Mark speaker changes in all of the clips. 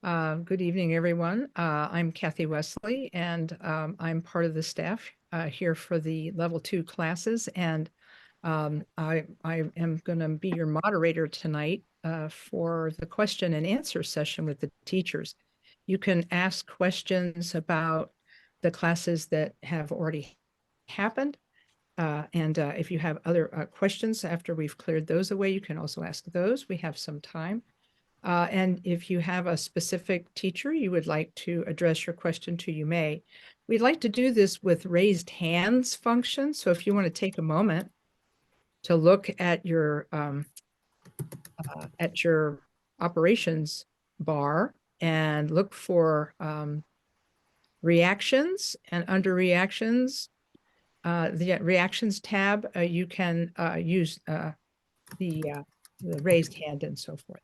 Speaker 1: Good evening, everyone. I'm Kathy Wesley, and I'm part of the staff here for the level 2 classes. And I am going to be your moderator tonight for the question and answer session with the teachers. You can ask questions about the classes that have already happened. And if you have other questions after we've cleared those away, you can also ask those. We have some time. And if you have a specific teacher you would like to address your question to, you may. We'd like to do this with raised hands function. So if you want to take a moment to look at your operations bar and look for reactions, and under reactions, the reactions tab, you can use the raised hand and so forth.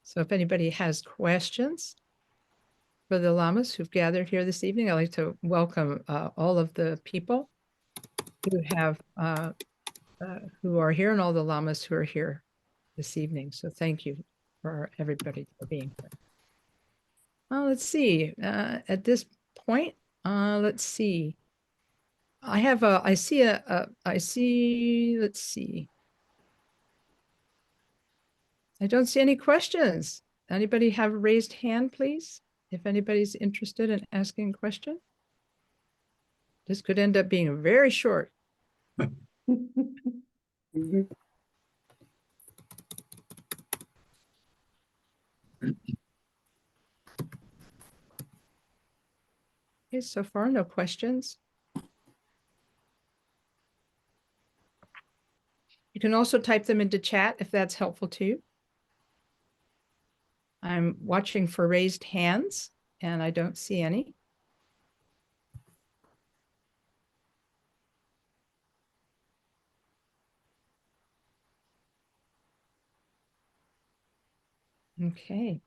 Speaker 1: So if anybody has questions for the lamas who've gathered here this evening, I'd like to welcome all of the people who have who are here and all the lamas who are here this evening. So thank you for everybody for being here. Well, let's see. At this point, let's see. Let's see. I don't see any questions. Anybody have a raised hand, please? If anybody's interested in asking a question. This could end up being very short. Okay, so far, no questions. You can also type them into chat if that's helpful too. I'm watching for raised hands and I don't see any. Okay.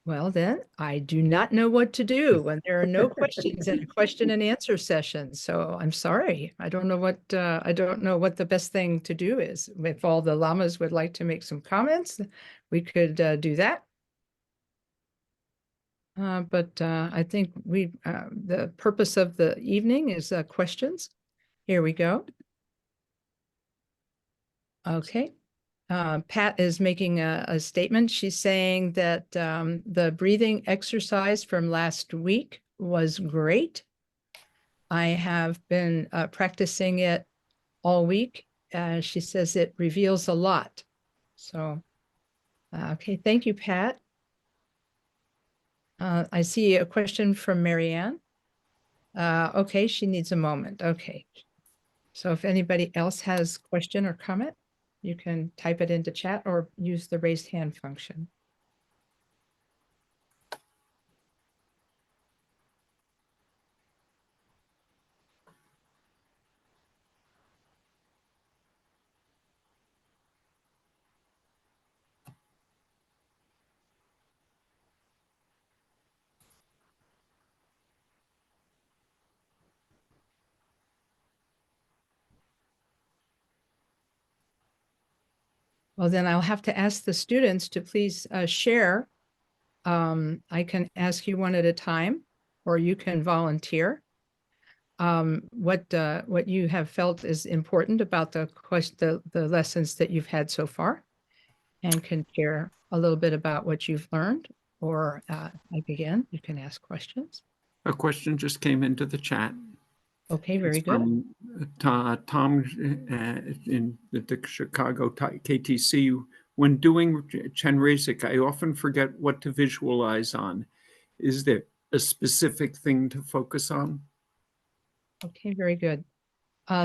Speaker 1: Well, then I do not know what to do when there are no questions in a question and answer session. So I'm sorry. I don't know what the best thing to do is. If all the lamas would like to make some comments, we could do that. But I think the purpose of the evening is questions. Here we go. Okay. Pat is making a statement. She's saying that the breathing exercise from last week was great. I have been practicing it all week. She says it reveals a lot. So, okay, thank you, Pat. I see a question from Marianne. Okay, she needs a moment. Okay. So if anybody else has question or comment, you can type it into chat or use the raised hand function. Well, then I'll have to ask the students to please share. I can ask you one at a time, or you can volunteer. What you have felt is important about the lessons that you've had so far, and can share a little bit about what you've learned, or like again, you can ask questions.
Speaker 2: A question just came into the chat.
Speaker 1: Okay, very good.
Speaker 2: From Tom in the Chicago KTC. When doing Chenrezig, I often forget what to visualize on. Is there a specific thing to focus on?
Speaker 1: Okay, very good.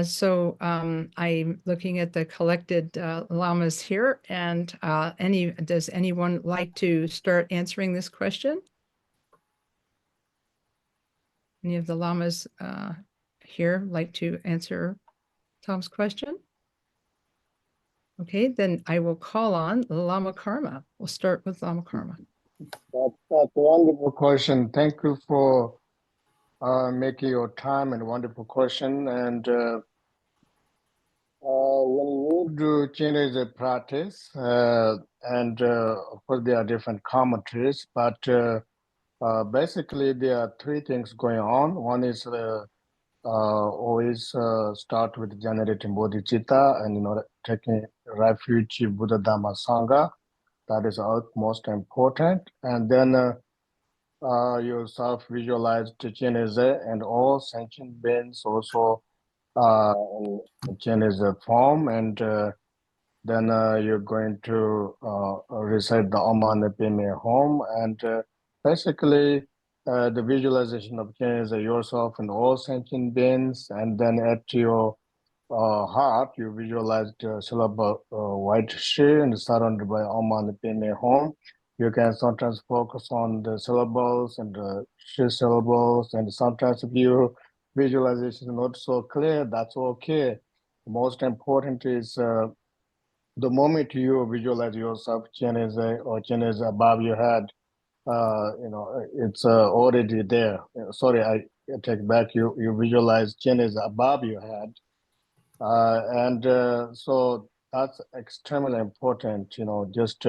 Speaker 1: So I'm looking at the collected lamas here, and does anyone like to start answering this question? Any of the lamas here like to answer Tom's question? Okay, then I will call on Lama Karma. We'll start with Lama Karma.
Speaker 3: That's a wonderful question. Thank you for making your time and wonderful question. And When you do change the practice, and of course there are different commentaries, but basically there are three things going on. One is always start with generating bodhicitta and taking refuge in Buddha Dhamma Sangha. That is most important. And then you self-visualize Triyana and all sentient beings also in Triyana form, and then you're going to recite the Om Mani Padme Hum, and basically the visualization of Triyana yourself and all sentient beings, and then at your heart, you visualize the syllable white shi and surrounded by Om Mani Padme Hum. You can sometimes focus on the syllables and the shi syllables, and sometimes if your visualization is not so clear, that's okay. Most important is the moment you visualize yourself, Chinese or Chinese above your head, it's already there. Sorry, I take back. You visualize Chinese above your head, and so that's extremely important. Just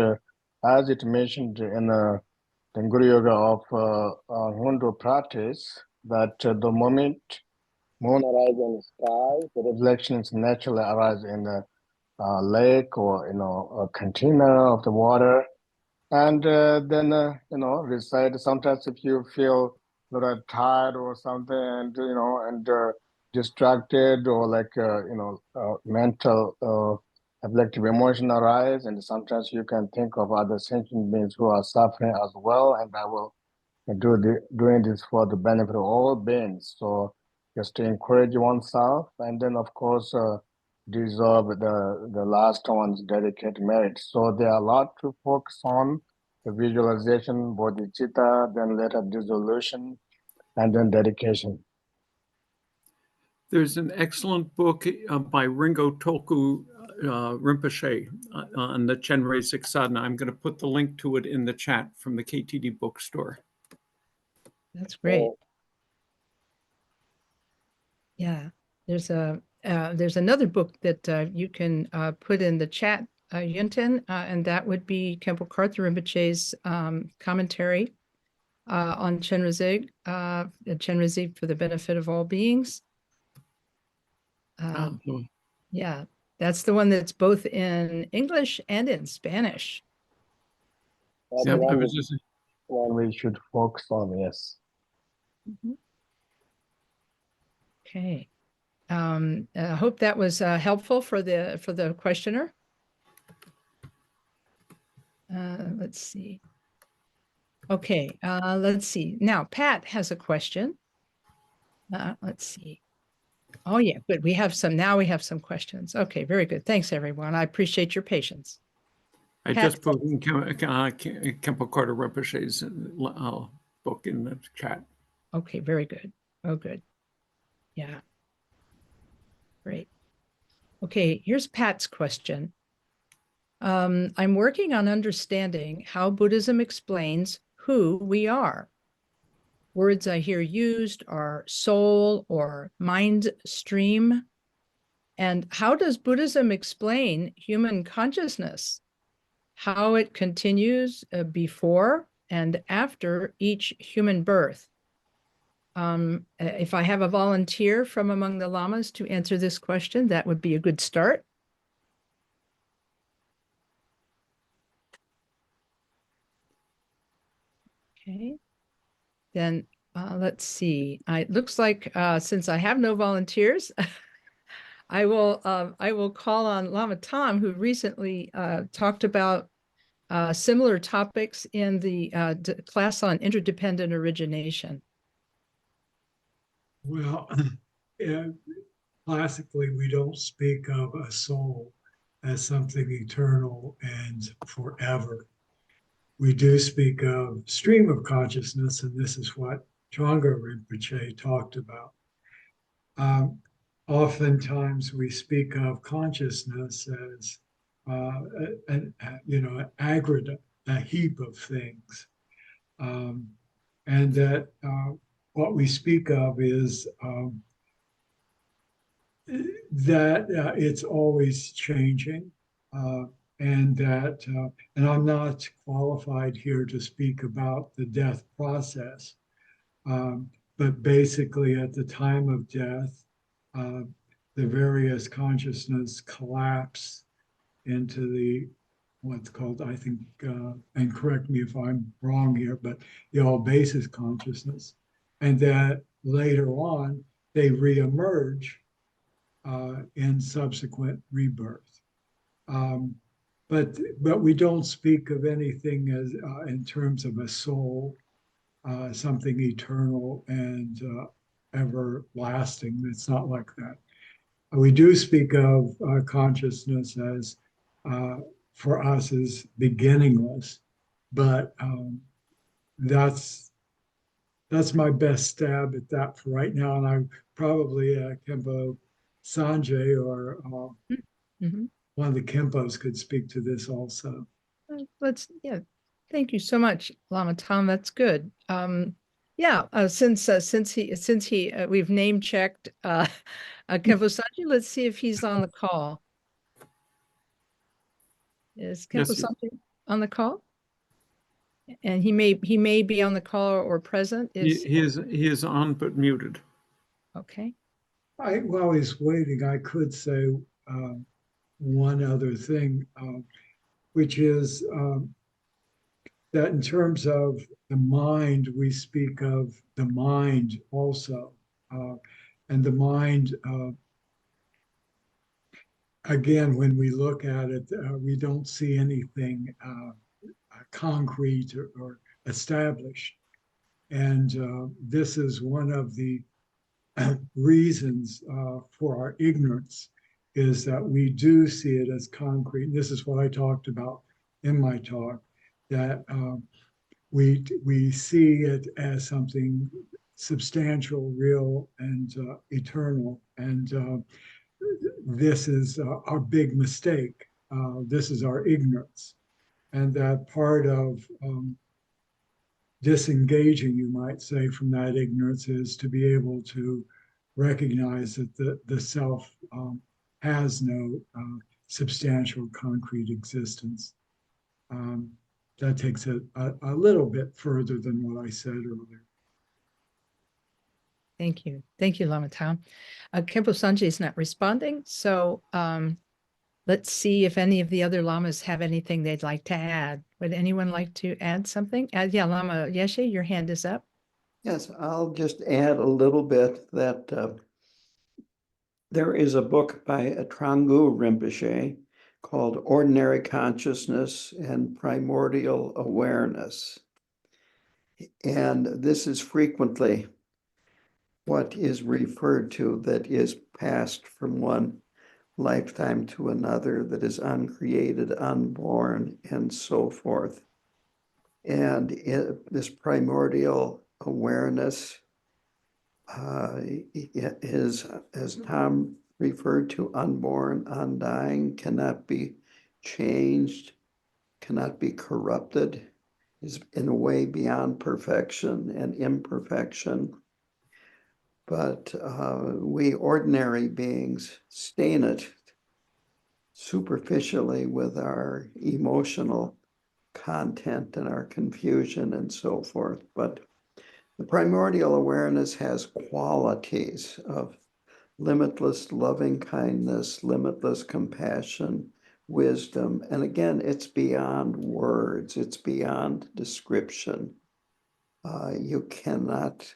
Speaker 3: as it mentioned in the Guru Yoga of Hindu practice, that the moment moon arises in the sky, the reflections naturally arise in the lake or a container of the water, and then recite. Sometimes if you feel a little tired or something, and distracted, or like mental afflictive emotion arise, and sometimes you can think of other sentient beings who are suffering as well, and I will doing this for the benefit of all beings. So just to encourage oneself, and then of course deserve the last one's dedicated merit. So there are a lot to focus on: the visualization, bodhicitta, then later dissolution, and then dedication.
Speaker 2: There's an excellent book by Ringo Tulku Rinpoche on the Chenrezig sadhana. I'm going to put the link to it in the chat from the KTD bookstore.
Speaker 1: That's great. Yeah, there's another book that you can put in the chat, Yuntin, and that would be Khenpo Karthar Rinpoche's commentary on Chenrezig, Chenrezig for the benefit of all beings. Yeah, that's the one that's both in English and in Spanish.
Speaker 3: That's
Speaker 2: Yeah, I
Speaker 3: one
Speaker 2: was just
Speaker 3: we should focus on, yes.
Speaker 1: Okay. I hope that was helpful for the questioner. Let's see. Okay, let's see. Now, Pat has a question. Let's see. Oh, yeah, good. Now we have some questions. Okay, very good. Thanks, everyone. I appreciate your patience.
Speaker 2: I
Speaker 1: Pat,
Speaker 2: just put Khenpo Karthar Rinpoche's book in the chat.
Speaker 1: Okay, very good. Oh, good. Yeah. Great. Okay, here's Pat's question. I'm working on understanding how Buddhism explains who we are. Words I hear used are soul or mind stream. And how does Buddhism explain human consciousness? How it continues before and after each human birth? If I have a volunteer from among the lamas to answer this question, that would be a good start. Okay, then let's see. It looks like since I have no volunteers, I will call on Lama Tom, who recently talked about similar topics in the class on interdependent origination.
Speaker 4: Well, classically, we don't speak of a soul as something eternal and forever. We do speak of stream of consciousness, and this is what Trungpa Rinpoche talked about. Oftentimes, we speak of consciousness as an aggregate, a heap of things, and that what we speak of is that it's always changing, and that, and I'm not qualified here to speak about the death process, but basically at the time of death, uh, the various consciousness collapse into the what's called, I think, and correct me if I'm wrong here, but the all basis consciousness, and that later on they reemerge in subsequent rebirth. Um, but we don't speak of anything as in terms of a soul, something eternal and everlasting. It's not like that. We do speak of consciousness as uh, for us is beginningless, but that's my best stab at that for right now. And I probably Kempo Sanjay or
Speaker 1: Mhm.
Speaker 4: one of the Kempos could speak to this also.
Speaker 1: Yeah, thank you so much, Lama Tom. That's good. Yeah, since we've name checked Kempo Sanjay, let's see if he's on the call. Is Kempo
Speaker 2: Yes,
Speaker 1: Sanjay on the call? And he may be on the call or present.
Speaker 2: he is on but muted.
Speaker 1: Okay.
Speaker 4: While he's waiting, I could say one other thing, which is that in terms of the mind, we speak of the mind also. And the mind, again, when we look at it, we don't see anything concrete or established. And this is one of the reasons for our ignorance, is that we do see it as concrete. And this is what I talked about in my talk, that we see it as something substantial, real, and eternal. And this is our big mistake. This is our ignorance. And that part of disengaging, you might say, from that ignorance is to be able to recognize that the self has no substantial concrete existence. That takes it a little bit further than what I said earlier.
Speaker 1: Thank you. Thank you, Lama Tom. Kempo Sanjay is not responding, so let's see if any of the other lamas have anything they'd like to add. Would anyone like to add something? Yeah, Lama Yeshe, your hand is up.
Speaker 5: Yes, I'll just add a little bit that there is a book by Trangu Rinpoche called Ordinary Consciousness and Primordial Awareness. And this is frequently what is referred to that is passed from one lifetime to another, that is uncreated, unborn, and so forth. And this primordial awareness is, as Tom referred to, unborn, undying, cannot be changed, cannot be corrupted, is in a way beyond perfection and imperfection. But we ordinary beings stain it superficially with our emotional content and our confusion and so forth. But the primordial awareness has qualities of limitless loving kindness, limitless compassion, wisdom. And again, it's beyond words, it's beyond description. You cannot,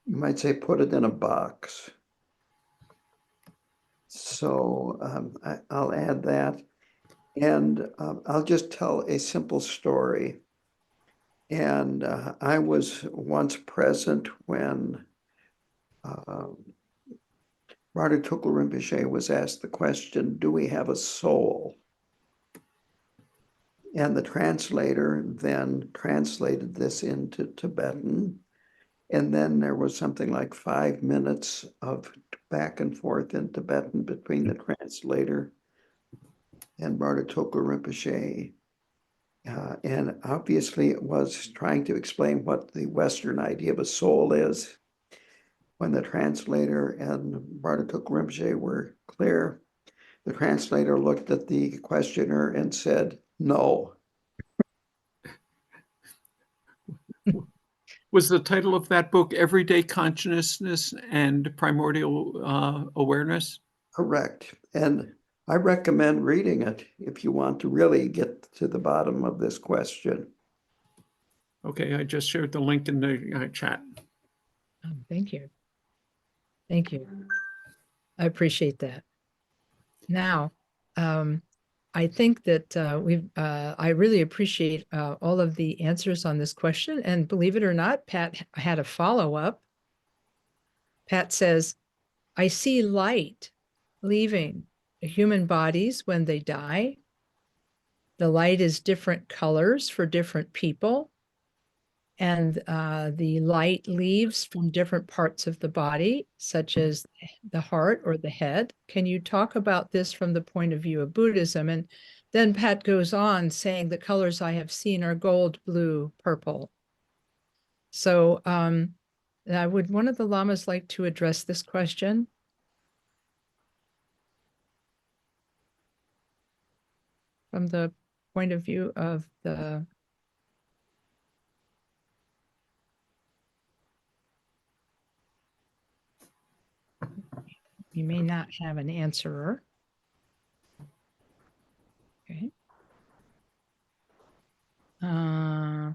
Speaker 5: you might say, put it in a box. So I'll add that. And I'll just tell a simple story. And I was once present when Martyr Tukul Rinpoche was asked the question, do we have a soul? And the translator then translated this into Tibetan. And then there was something like 5 minutes of back and forth in Tibetan between the translator and Martyr Tukul Rinpoche. And obviously it was trying to explain what the Western idea of a soul is. when the translator and Bardatuk Rinpoche were clear, the translator looked at the questioner and said, no.
Speaker 2: Was the title of that book Everyday Consciousness and Primordial Awareness?
Speaker 5: Correct. And I recommend reading it if you want to really get to the bottom of this question.
Speaker 2: Okay, I just shared the link in the chat.
Speaker 1: Thank you. Thank you. I appreciate that. Now, I think that I really appreciate all of the answers on this question. And believe it or not, Pat had a follow-up. Pat says, I see light leaving human bodies when they die. The light is different colors for different people. And the light leaves from different parts of the body, such as the heart or the head. Can you talk about this from the point of view of Buddhism? And then Pat goes on saying the colors I have seen are gold, blue, purple. So would one of the lamas like to address this question? From the point of view of the... You may not have an answerer. Okay.
Speaker 3: I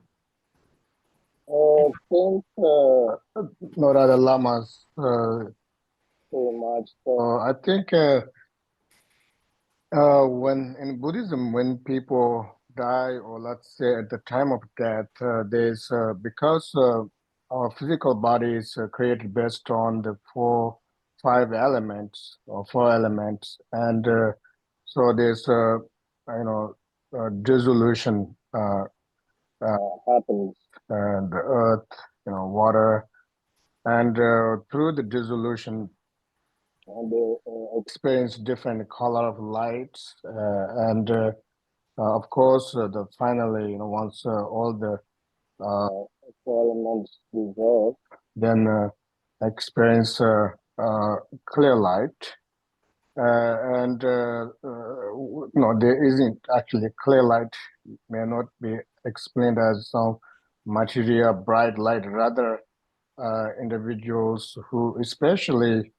Speaker 3: think no other lamas so much. So I think when in Buddhism, when people die, or let's say at the time of death, there's because our physical body is created based on the five elements or four elements, and so there's dissolution happens, and the earth, water, and through the dissolution, they experience different color of lights, and of course, finally, once all the elements dissolve, then experience clear light. And there isn't actually clear light, may not be explained as some material bright light, rather individuals who especially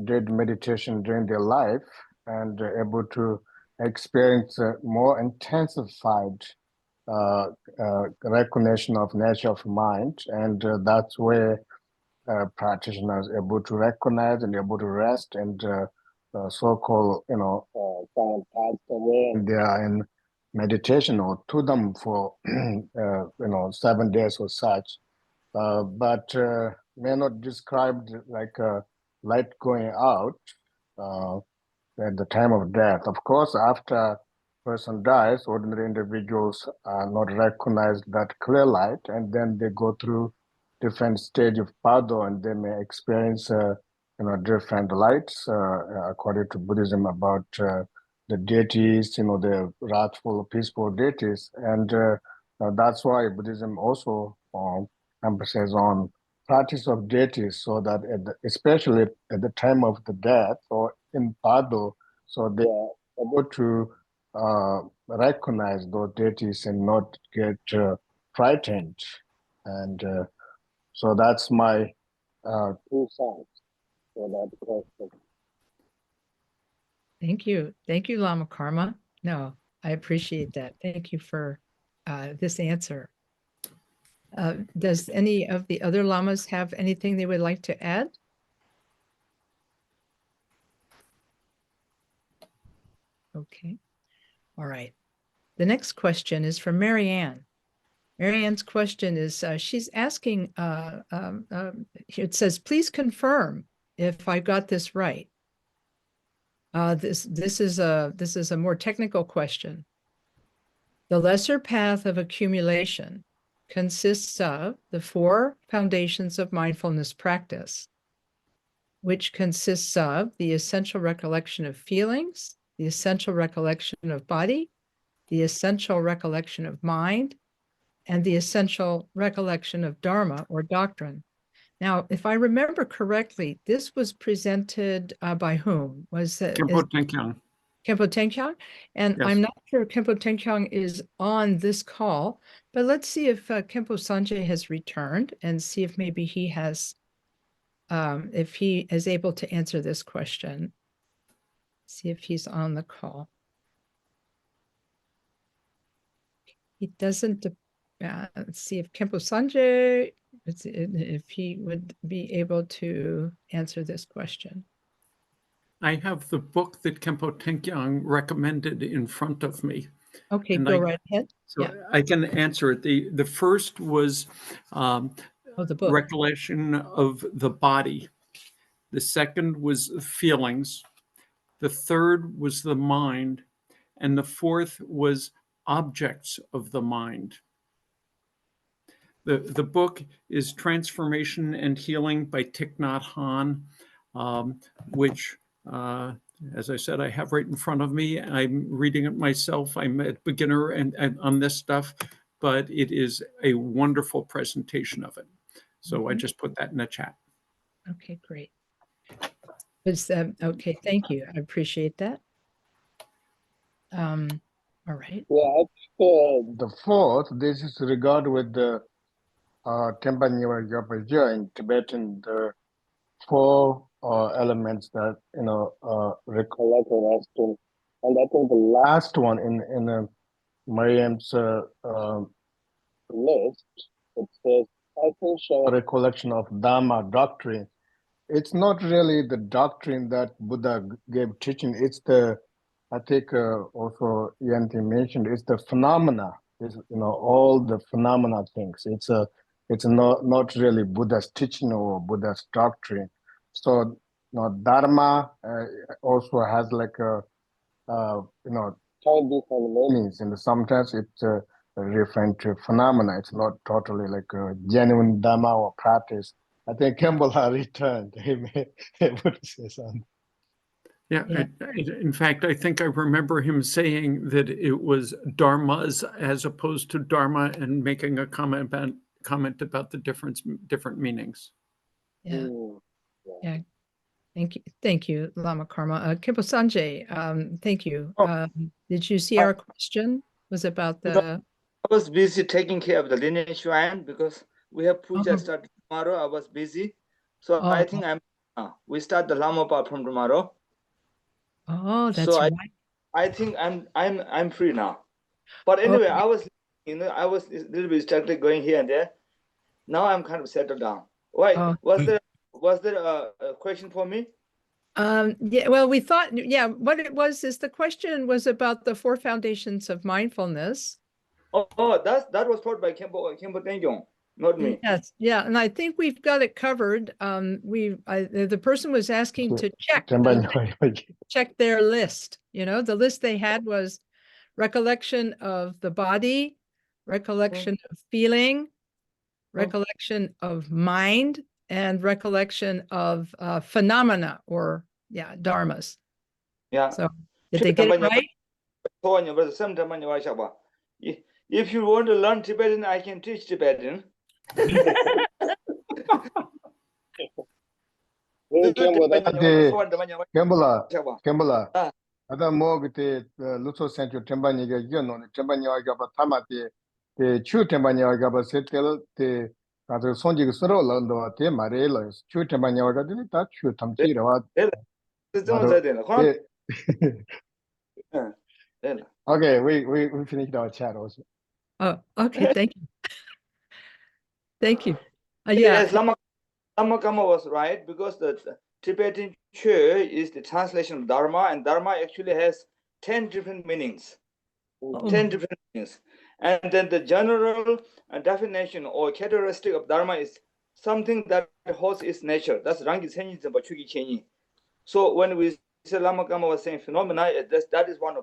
Speaker 3: did meditation during their life and able to experience more intensified recognition of nature of mind, and that's where practitioners are able to recognize and able to rest and so-called someone passed away and they are in meditation or to them for 7 days or such, but may not described like a light going out at the time of death. Of course, after person dies, ordinary individuals are not recognized that clear light, and then they go through different stage of pado, and they may experience different lights according to Buddhism about the deities, the wrathful, peaceful deities, and that's why Buddhism also emphasizes on practice of deities, so that especially at the time of the death or in pado, so they are able to recognize those deities and not get frightened. And so that's my 2 cents for that question.
Speaker 1: Thank you. Thank you, Lama Karma. No, I appreciate that. Thank you for this answer. Does any of the other lamas have anything they would like to add? Okay. All right. The next question is from Marianne. Marianne's question is, she's asking, it says, please confirm if I got this right. This is a more technical question. The lesser path of accumulation consists of the 4 foundations of mindfulness practice, which consists of the essential recollection of feelings, the essential recollection of body, the essential recollection of mind, and the essential recollection of Dharma or doctrine. Now, if I remember correctly, this was presented by whom? Was it
Speaker 2: Khenpo Tenkyang.
Speaker 1: Khenpo Tenkyang? And
Speaker 2: Yes.
Speaker 1: I'm not sure Khenpo Tenkyang is on this call, but let's see if Khenpo Sanjay has returned and see if maybe he has, if he is able to answer this question. See if he's on the call. He doesn't, let's see if Khenpo Sanjay, if he would be able to answer this question.
Speaker 2: I have the book that Khenpo Tenkyang recommended in front of me.
Speaker 1: Okay,
Speaker 2: And
Speaker 1: go right ahead.
Speaker 2: So
Speaker 1: Yeah.
Speaker 2: I can answer it. The first was
Speaker 1: Oh, the book.
Speaker 2: recollection of the body. The second was feelings. The third was the mind. And the fourth was objects of the mind. The book is Transformation and Healing by Thich Nhat Hanh, which, as I said, I have right in front of me. I'm reading it myself. I'm a beginner and on this stuff, but it is a wonderful presentation of it. So I just put that in the chat.
Speaker 1: Okay, great. Okay, thank you. I appreciate that. All right.
Speaker 3: Yeah, I think the fourth, this is regard with the Tempa Nyewa Gyapa in Tibetan, the four elements that, recollect and action. And I think the last one in Mariam's list, it says, essential recollection of Dharma doctrine. It's not really the doctrine that Buddha gave teaching. It's the, I think also Yanti mentioned, it's the phenomena. It's, all the phenomena things. It's not really Buddha's teaching or Buddha's doctrine. So, Dharma also has like a, 10 different meanings, and sometimes it's referring to phenomena. It's not totally like a genuine Dharma or practice. I think Campbell had returned. He may able to say something.
Speaker 2: Yeah, in fact, I think I remember him saying that it was dharmas as opposed to dharma, and making a comment about the different meanings.
Speaker 1: Yeah. Yeah. Thank you, Lama Karma. Khenpo Sanjay, thank you. Did you see our question? Was about the...
Speaker 6: I was busy taking care of the lineage shrine because we have puja start tomorrow. I was busy. So I think we start the Lama part from tomorrow.
Speaker 1: Oh, that's
Speaker 6: so
Speaker 1: right.
Speaker 6: I think I'm free now. But anyway, I was a little bit distracted going here and there. Now I'm kind of settled down. Why? Was there a question for me?
Speaker 1: Yeah, well, we thought, what it was is the question was about the 4 foundations of mindfulness.
Speaker 6: Oh, that was taught by Khenpo Tenkyong, not me.
Speaker 1: Yes, yeah, and I think we've got it covered. The person was asking to check their list. The list they had was recollection of the body, recollection of feeling, recollection of mind, and recollection of phenomena or dharmas.
Speaker 6: Yeah.
Speaker 1: So did they get it right?
Speaker 6: If you want to learn Tibetan, I can teach Tibetan.
Speaker 3: Kembala, ada mo gite luso sencho tembani ga yono tembani ga ba tamate te chu tembani ga ba setel te kazo sonji ga soro lando te marela chu tembani ga de ta chu tamchi rawa. Okay, we finished our chat also.
Speaker 1: Oh, okay, thank you. Thank you.
Speaker 6: Yes, Lama Kama was right, because the Tibetan Chö is the translation of Dharma, and Dharma actually has 10 different meanings. 10 different meanings. And then the general definition or characteristic of Dharma is something that holds its nature. That's Rangi Senyi Zambachuki Chenyi. So when we say Lama Kama was saying phenomena, that is one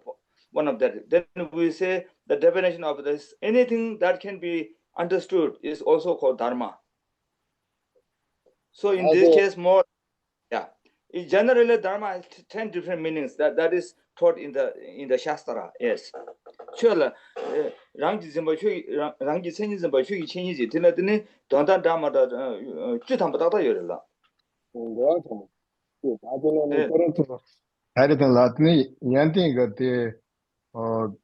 Speaker 6: of that. Then we say the definition of this, anything that can be understood is also called Dharma. So in this case, more, generally Dharma has 10 different meanings. That is taught in the Shastra. Yes. Sure. 랑지 점바 휴 랑지 생지 점바 휴 체니지 들라더니 돈단 다마다 주탐바다다 열라. 예.
Speaker 3: 토론토 하이든 라트니 얀팅 그때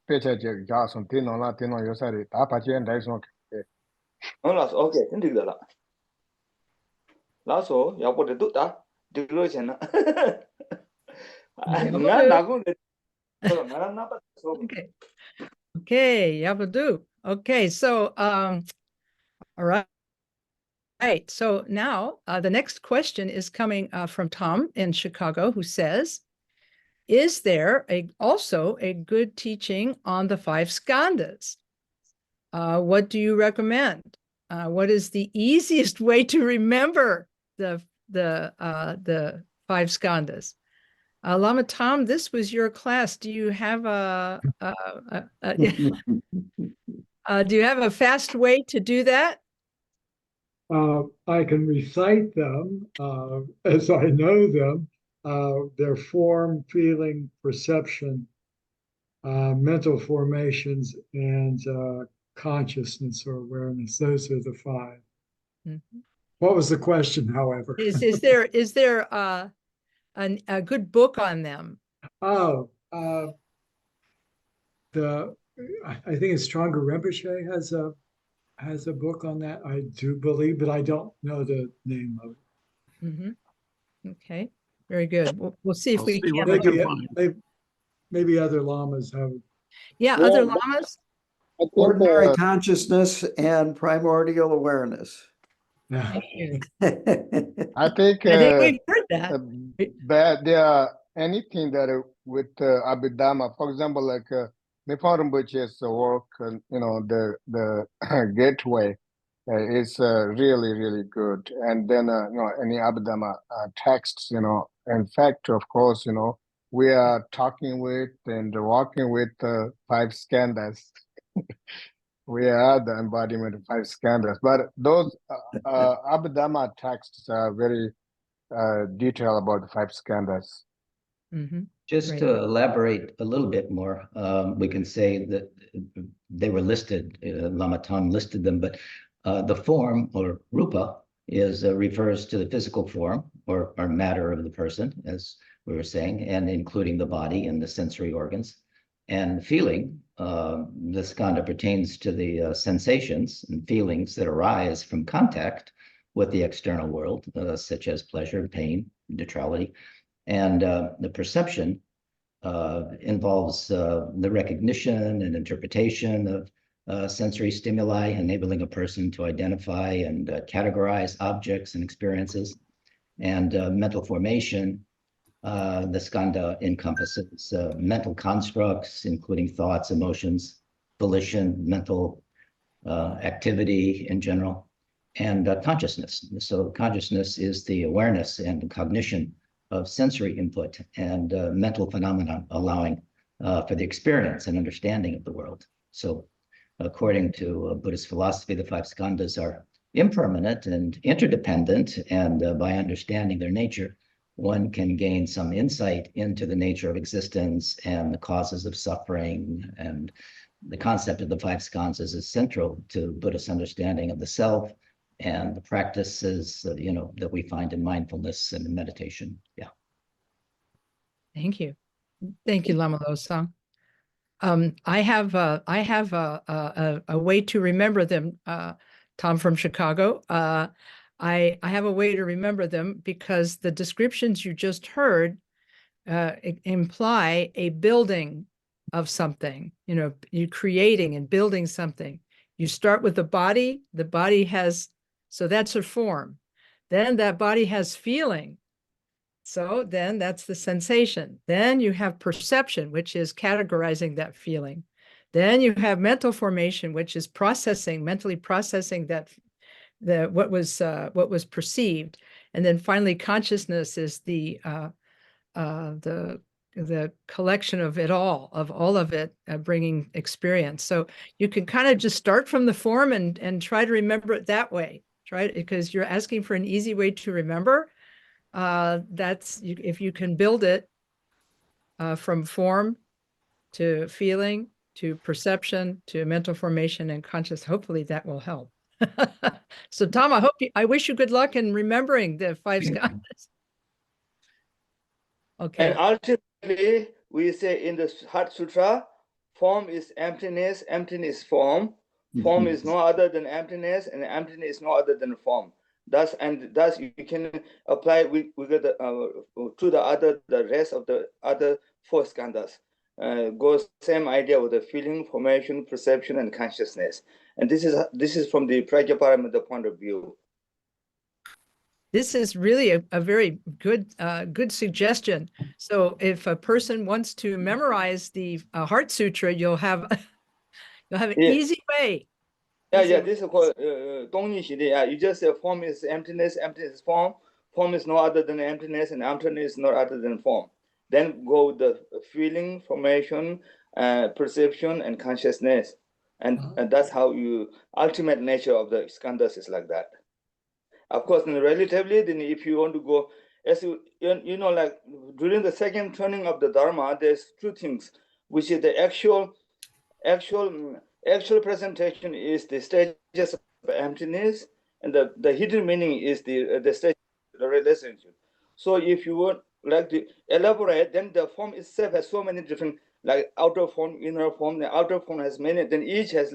Speaker 3: 페차제 자선 티노라 티노 요사리 다 파치엔 다이소
Speaker 6: 라서 오케이 된디더라. 라서 야보데 뚜다 들로잖아. 나 나고 나랑 나빠.
Speaker 1: Okay. Okay, Yabadu. Okay, so all right. Right. So now the next question is coming from Tom in Chicago, who says, is there also a good teaching on the five skandhas? What do you recommend? What is the easiest way to remember the five skandhas? Lama Tom, this was your class. Do you have do you have a fast way to do that?
Speaker 4: I can recite them as I know them. Their form, feeling, perception, mental formations, and consciousness or awareness. Those are the five. Mm-hmm. What was the question, however?
Speaker 1: Is there a good book on them?
Speaker 4: Oh, I think it's Stronger Rinpoche has a book on that, I do believe, but I don't know the name of it.
Speaker 1: Mm-hmm. Okay, very good. We'll see if we can.
Speaker 4: Maybe other lamas have.
Speaker 1: Yeah, other lamas.
Speaker 5: Ordinary consciousness and primordial awareness.
Speaker 4: Yeah.
Speaker 3: I think
Speaker 1: we've heard that.
Speaker 3: But there are anything that with Abhidharma, for example, like Niparambuchi's work, the gateway is really, really good. And then, any Abhidharma texts, in fact, of course, we are talking with and working with five skandhas. We are the embodiment of five skandhas. But those Abhidharma texts are very detailed about the five skandhas.
Speaker 1: Mm-hmm.
Speaker 7: Just to elaborate a little bit more, we can say that they were listed, Lama Tom listed them, but the form or rupa refers to the physical form or matter of the person, as we were saying, and including the body and the sensory organs. And feeling, the skandha pertains to the sensations and feelings that arise from contact with the external world, such as pleasure, pain, neutrality. And the perception involves the recognition and interpretation of sensory stimuli, enabling a person to identify and categorize objects and experiences. And mental formation, the skandha encompasses mental constructs, including thoughts, emotions, volition, mental activity in general, and consciousness. So consciousness is the awareness and cognition of sensory input and mental phenomena, allowing for the experience and understanding of the world. So according to Buddhist philosophy, the five skandhas are impermanent and interdependent, and by understanding their nature, one can gain some insight into the nature of existence and the causes of suffering. And the concept of the five skandhas is central to Buddhist understanding of the self and the practices, that we find in mindfulness and in meditation. Yeah.
Speaker 1: Thank you, Lama Losang. I have a way to remember them. Tom from Chicago. I have a way to remember them because the descriptions you just heard imply a building of something. You creating and building something. You start with the body. The body has. So that's a form. Then that body has feeling. So then that's the sensation. Then you have perception, which is categorizing that feeling. Then you have mental formation, which is mentally processing what was perceived. And then finally, consciousness is the collection of it all of it, bringing experience. So you can kind of just start from the form and try to remember it that way. Try it because you're asking for an easy way to remember. If you can build it from form to feeling to perception, to mental formation and conscious. Hopefully that will help. So Tom, I wish you good luck in remembering the 5 skandhas. Okay.
Speaker 6: And ultimately, we say in the Heart Sutra, form is emptiness, emptiness is form. Form is no other than emptiness, and emptiness is no other than form. Thus you can apply to the rest of the other 4 skandhas. Goes same idea with the feeling, formation, perception, and consciousness. And this is from the Prajnaparamita point of view.
Speaker 1: This is really a very good suggestion. So if a person wants to memorize the Heart Sutra, you'll have an easy way.
Speaker 6: Yeah, this is called Dongni. Yeah, you just say form is emptiness, emptiness is form. Form is no other than emptiness, and emptiness is no other than form. Then go with the feeling, formation, perception, and consciousness. And that's how you ultimate nature of the skandhas is like that. Of course, relatively, then if you want to go, as you know, like during the second turning of the Dharma, there's 2 things, which is the actual presentation is the stages of emptiness, and the hidden meaning is the stage of the relationship. So if you would like to elaborate, then the form itself has so many different, like outer form, inner form. The outer form has many, then each has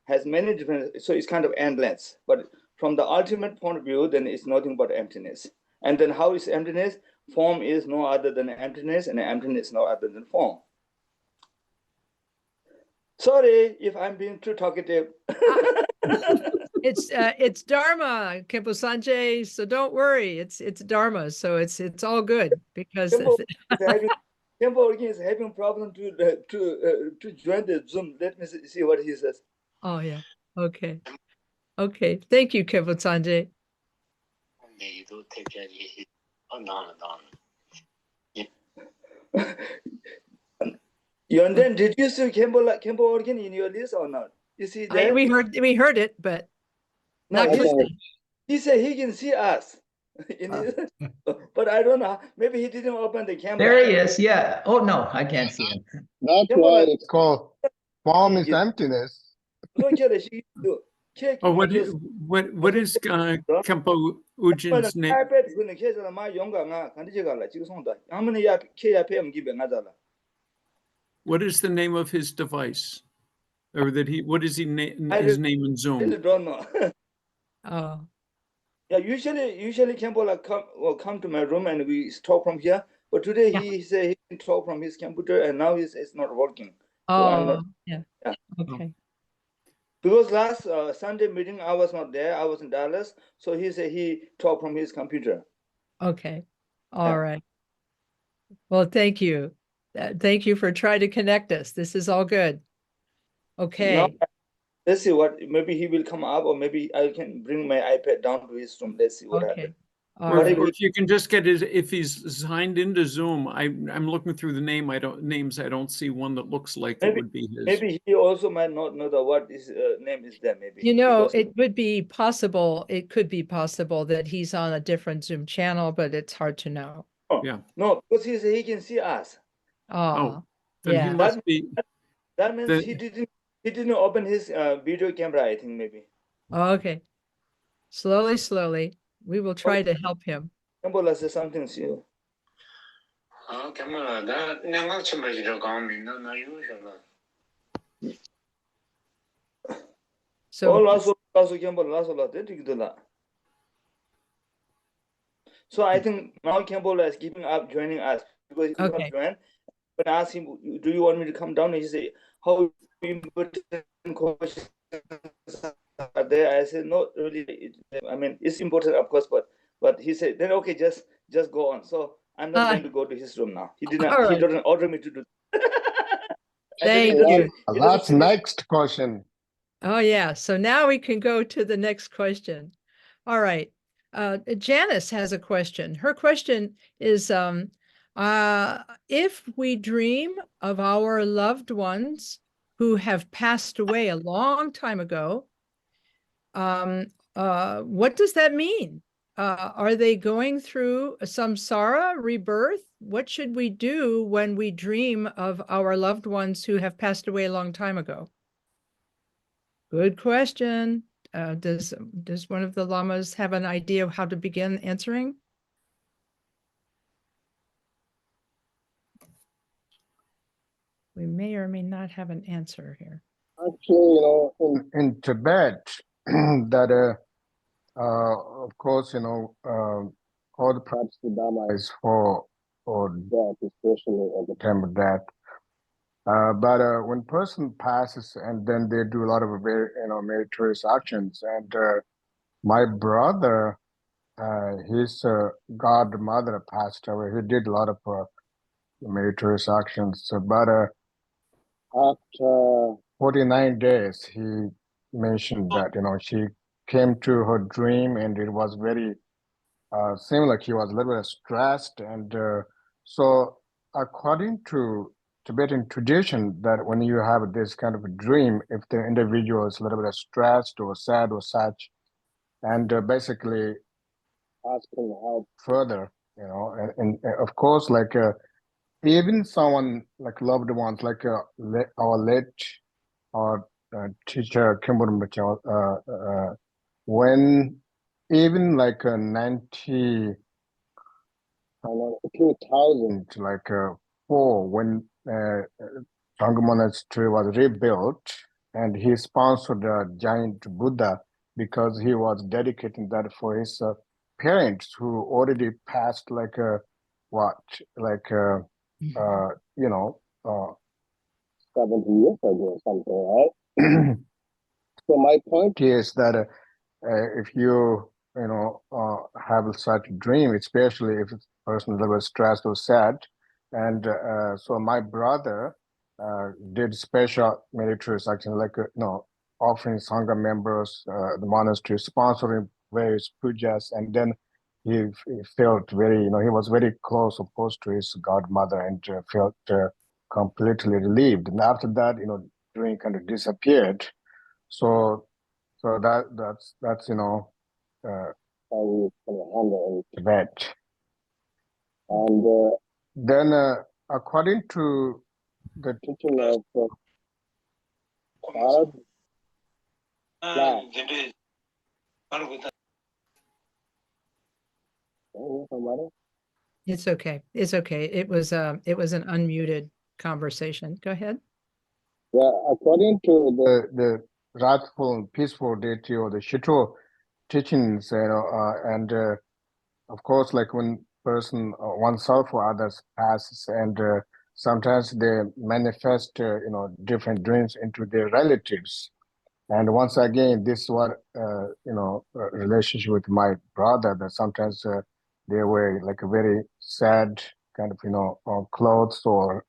Speaker 6: has many different, so it's kind of endless. But from the ultimate point of view, then it's nothing but emptiness. And then how is emptiness? Form is no other than emptiness, and emptiness no other than form. Sorry if I'm being too talkative.
Speaker 1: It's Dharma, Khenpo Sanjay. So don't worry, it's Dharma. So it's all good because
Speaker 6: Khenpo is having problem to join the Zoom. Let me see what he says.
Speaker 1: Oh yeah. Okay. Thank you, Khenpo Sanjay.
Speaker 6: Yondan, did you see Khenpo organ in your list or not? You see that?
Speaker 1: We heard it, but
Speaker 6: No,
Speaker 1: not
Speaker 6: he said he can see us. But I don't know. Maybe he didn't open the camera.
Speaker 7: There he is. Yeah. Oh no, I can't see him.
Speaker 3: That's why it's called form is emptiness.
Speaker 6: Look at it.
Speaker 2: Oh, what is Khenpo Ujin's name? What is the name of his device? Or what is his name in Zoom?
Speaker 6: I really don't know.
Speaker 1: Oh.
Speaker 6: Yeah, usually Khenpo will come to my room and we talk from here. But today he said he can talk from his computer, and now it's not working. So I'm not,
Speaker 1: Okay.
Speaker 6: Because last Sunday meeting I was not there. I was in Dallas. So he said he talked from his computer.
Speaker 1: Okay. All right. Well, thank you. Thank you for trying to connect us. This is all good. Okay.
Speaker 6: Now, let's see what, maybe he will come up, or maybe I can bring my iPad down to his room. Let's see what happens.
Speaker 2: Or if you can just get if he's signed into Zoom. I'm looking through the names. I don't see one that looks like it would be his.
Speaker 6: Maybe he also might not know what his name is there. Maybe
Speaker 1: it would be possible. It could be possible that he's on a different Zoom channel, but it's hard to know.
Speaker 2: Yeah.
Speaker 6: No, because he can see us.
Speaker 2: Oh, then he must be.
Speaker 6: That means he didn't open his video camera, I think, maybe.
Speaker 1: Okay. Slowly. We will try to help him.
Speaker 6: Khenpo says something to you. So I think now Khenpo is giving up joining us because he could not join. When I asked him, do you want me to come down? He said, how important questions are there? I said, no, really. I mean, it's important, of course, but he said, then okay, just go on. So I'm not going to go to his room now. He didn't. He didn't order me to do.
Speaker 1: Thank you.
Speaker 3: That's next question.
Speaker 1: Oh yeah. So now we can go to the next question. All right. Janice has a question. Her question is, if we dream of our loved ones who have passed away a long time ago, what does that mean? Are they going through samsara, rebirth? What should we do when we dream of our loved ones who have passed away a long time ago? Good question. Does one of the lamas have an idea of how to begin answering? We may or may not have an answer here.
Speaker 3: Actually, in Tibet, that of course, all the practice of Dharma is for death, especially at the time of death. But when person passes, and then they do a lot of very, meritorious actions. And my brother, his godmother passed away. He did a lot of meritorious actions. But after 49 days, he mentioned that, she came to her dream, and it was very seemed like he was a little bit stressed. And so according to Tibetan tradition, that when you have this kind of a dream, if the individual is a little bit stressed or sad or such, and basically asking help further, and of course, like even someone like loved ones, like our late our teacher Kimbur Mitchell, when even like 2000, like four, when Sangha Monastery was rebuilt, and he sponsored a giant Buddha because he was dedicating that for his parents who already passed, like what, like 70 years ago or something, right? So my point is that if you have such a dream, especially if it's a person is a little stressed or sad, and so my brother did special military action, like offering sangha members, the monastery, sponsoring various pujas, and then he felt very, he was very close, opposed to his godmother, and felt completely relieved. And after that, dream kind of disappeared. So that's how we can handle in Tibet. And then according to the teaching of Bharat,
Speaker 1: It's okay. It's okay. It was an unmuted conversation. Go ahead.
Speaker 3: Yeah, according to the wrathful and peaceful deity or the Shito teachings, and of course, like when person oneself or others passes, and sometimes they manifest, different dreams into their relatives. And once again, this was, relationship with my brother, that sometimes they wear like a very sad kind of, clothes, or,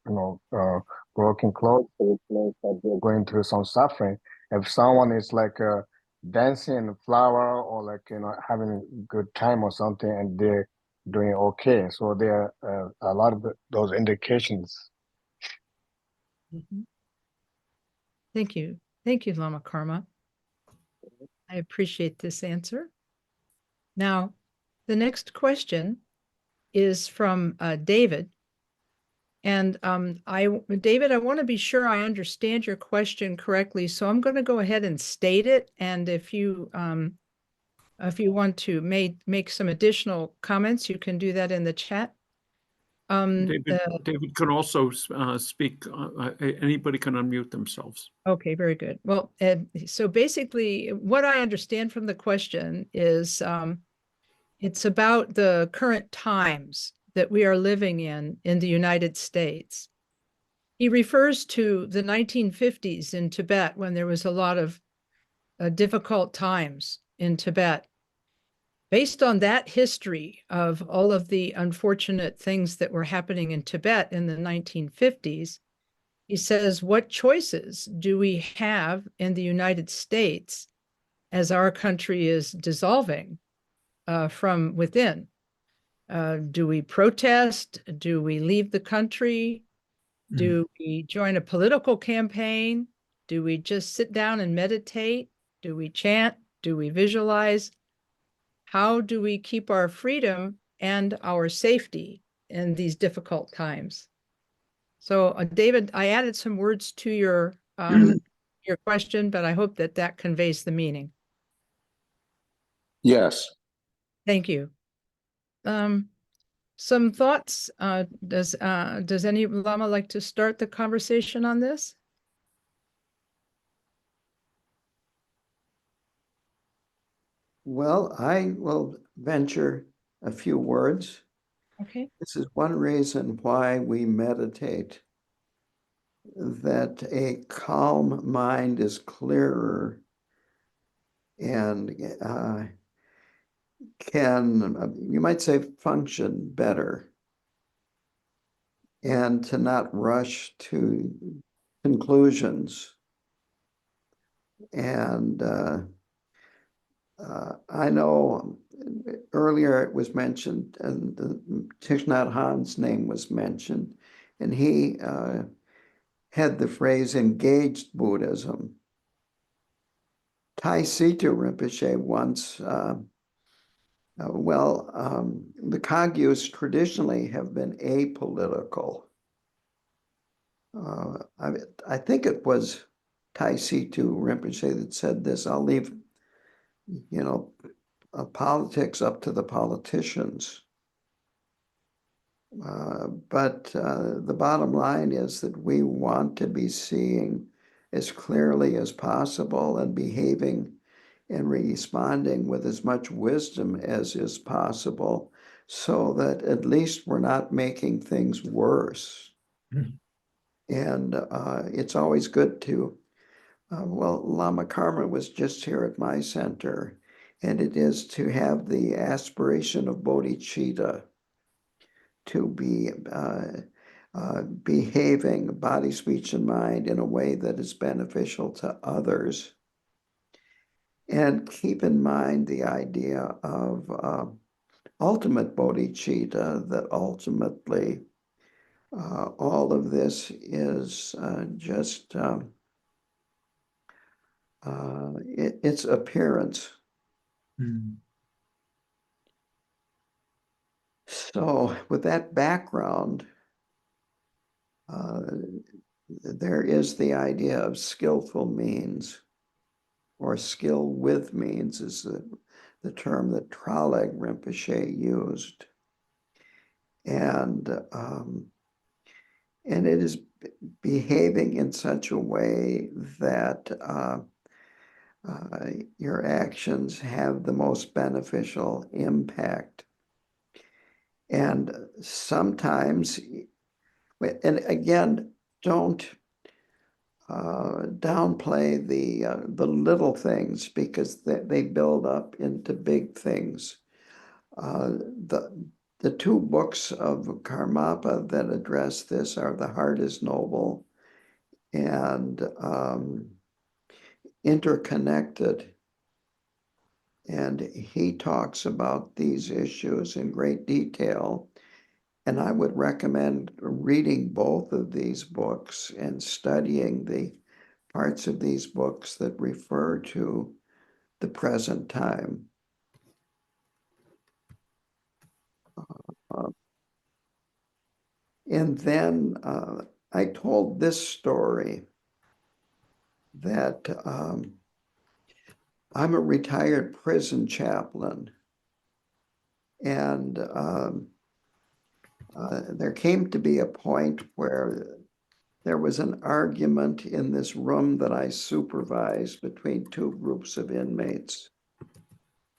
Speaker 3: broken clothes, which means that they're going through some suffering. If someone is like dancing in a flower, or like, having a good time or something, and they're doing okay. So there are a lot of those indications.
Speaker 1: Mhm. Thank you. Thank you, Lama Karma. I appreciate this answer. Now, the next question is from David. And David, I want to be sure I understand your question correctly, so I'm going to go ahead and state it. And if you want to make some additional comments, you can do that in the chat.
Speaker 2: David can also speak. Anybody can unmute themselves.
Speaker 1: Okay, very good. Well, so basically, what I understand from the question is it's about the current times that we are living in the United States. He refers to the 1950s in Tibet, when there was a lot of difficult times in Tibet. Based on that history of all of the unfortunate things that were happening in Tibet in the 1950s, he says, what choices do we have in the United States as our country is dissolving from within? Do we protest? Do we leave the country? Do we join a political campaign? Do we just sit down and meditate? Do we chant? Do we visualize? how do we keep our freedom and our safety in these difficult times? So, David, I added some words to your question, but I hope that that conveys the meaning.
Speaker 8: Yes.
Speaker 1: Thank you. Some thoughts. Does any Lama like to start the conversation on this?
Speaker 5: Well, I will venture a few words.
Speaker 1: Okay.
Speaker 5: This is one reason why we meditate, that a calm mind is clearer and can, you might say, function better, and to not rush to conclusions. And I know earlier it was mentioned, and Thich Nhat Hanh's name was mentioned, and he had the phrase engaged Buddhism. Tai Situ Rinpoche once, the Kagyus traditionally have been apolitical. I think it was Tai Situ Rinpoche that said this. I'll leave, politics up to the politicians. But the bottom line is that we want to be seeing as clearly as possible and behaving and responding with as much wisdom as is possible, so that at least we're not making things worse. And it's always good to, Lama Karma was just here at my center, and it is to have the aspiration of bodhicitta, to be behaving body, speech, and mind in a way that is beneficial to others. And keep in mind the idea of ultimate bodhicitta, that ultimately all of this is just its appearance. So with that background, there is the idea of skillful means, or skill with means is the term that Traleg Rinpoche used. And it is behaving in such a way that your actions have the most beneficial impact. And sometimes, and again, don't downplay the little things, because they build up into big things. The two books of Karmapa that address this are The Heart is Noble and Interconnected. And he talks about these issues in great detail. And I would recommend reading both of these books and studying the parts of these books that refer to the present time. And then I told this story that I'm a retired prison chaplain, and there came to be a point where there was an argument in this room that I supervised between two groups of inmates,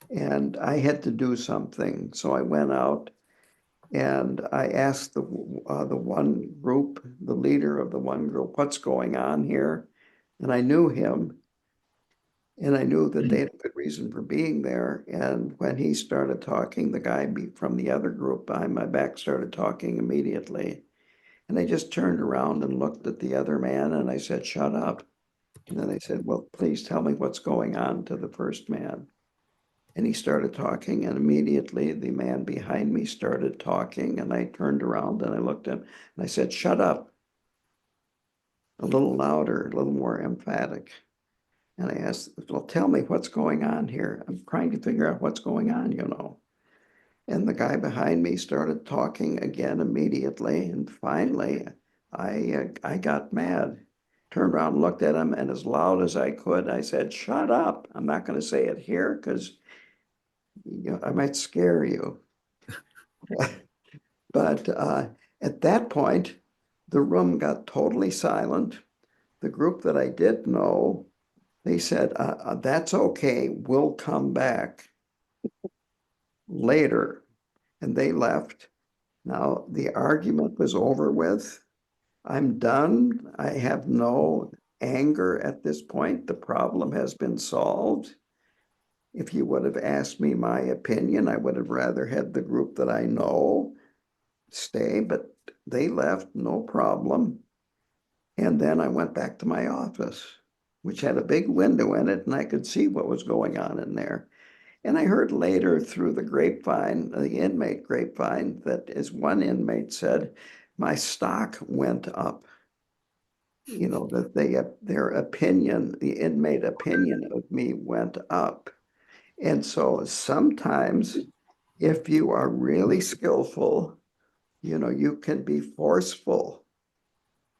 Speaker 5: and I had to do something. So I went out and I asked the one group, the leader of the one group, what's going on here? And I knew him, and I knew that they had a good reason for being there. And when he started talking, the guy from the other group behind my back started talking immediately. And I just turned around and looked at the other man and I said, shut up. And then I said, well, please tell me what's going on, to the first man. And he started talking, and immediately the man behind me started talking, and I turned around and I looked at him and I said, shut up. A little louder, a little more emphatic. And I asked, well, tell me what's going on here. I'm trying to figure out what's going on, you know. And the guy behind me started talking again immediately. And finally, I got mad, turned around and looked at him, and as loud as I could, I said, shut up. I'm not going to say it here because I might scare you. But at that point, the room got totally silent. The group that I did know, they said, that's okay, we'll come back later. And they left. Now the argument was over with. I'm done. I have no anger at this point. The problem has been solved. If you would have asked me my opinion, I would have rather had the group that I know stay, but they left, no problem. And then I went back to my office, which had a big window in it, and I could see what was going on in there. And I heard later through the grapevine, the inmate grapevine, that as one inmate said, my stock went up. You know, that their opinion, the inmate opinion of me went up. And so sometimes if you are really skillful, you know, you can be forceful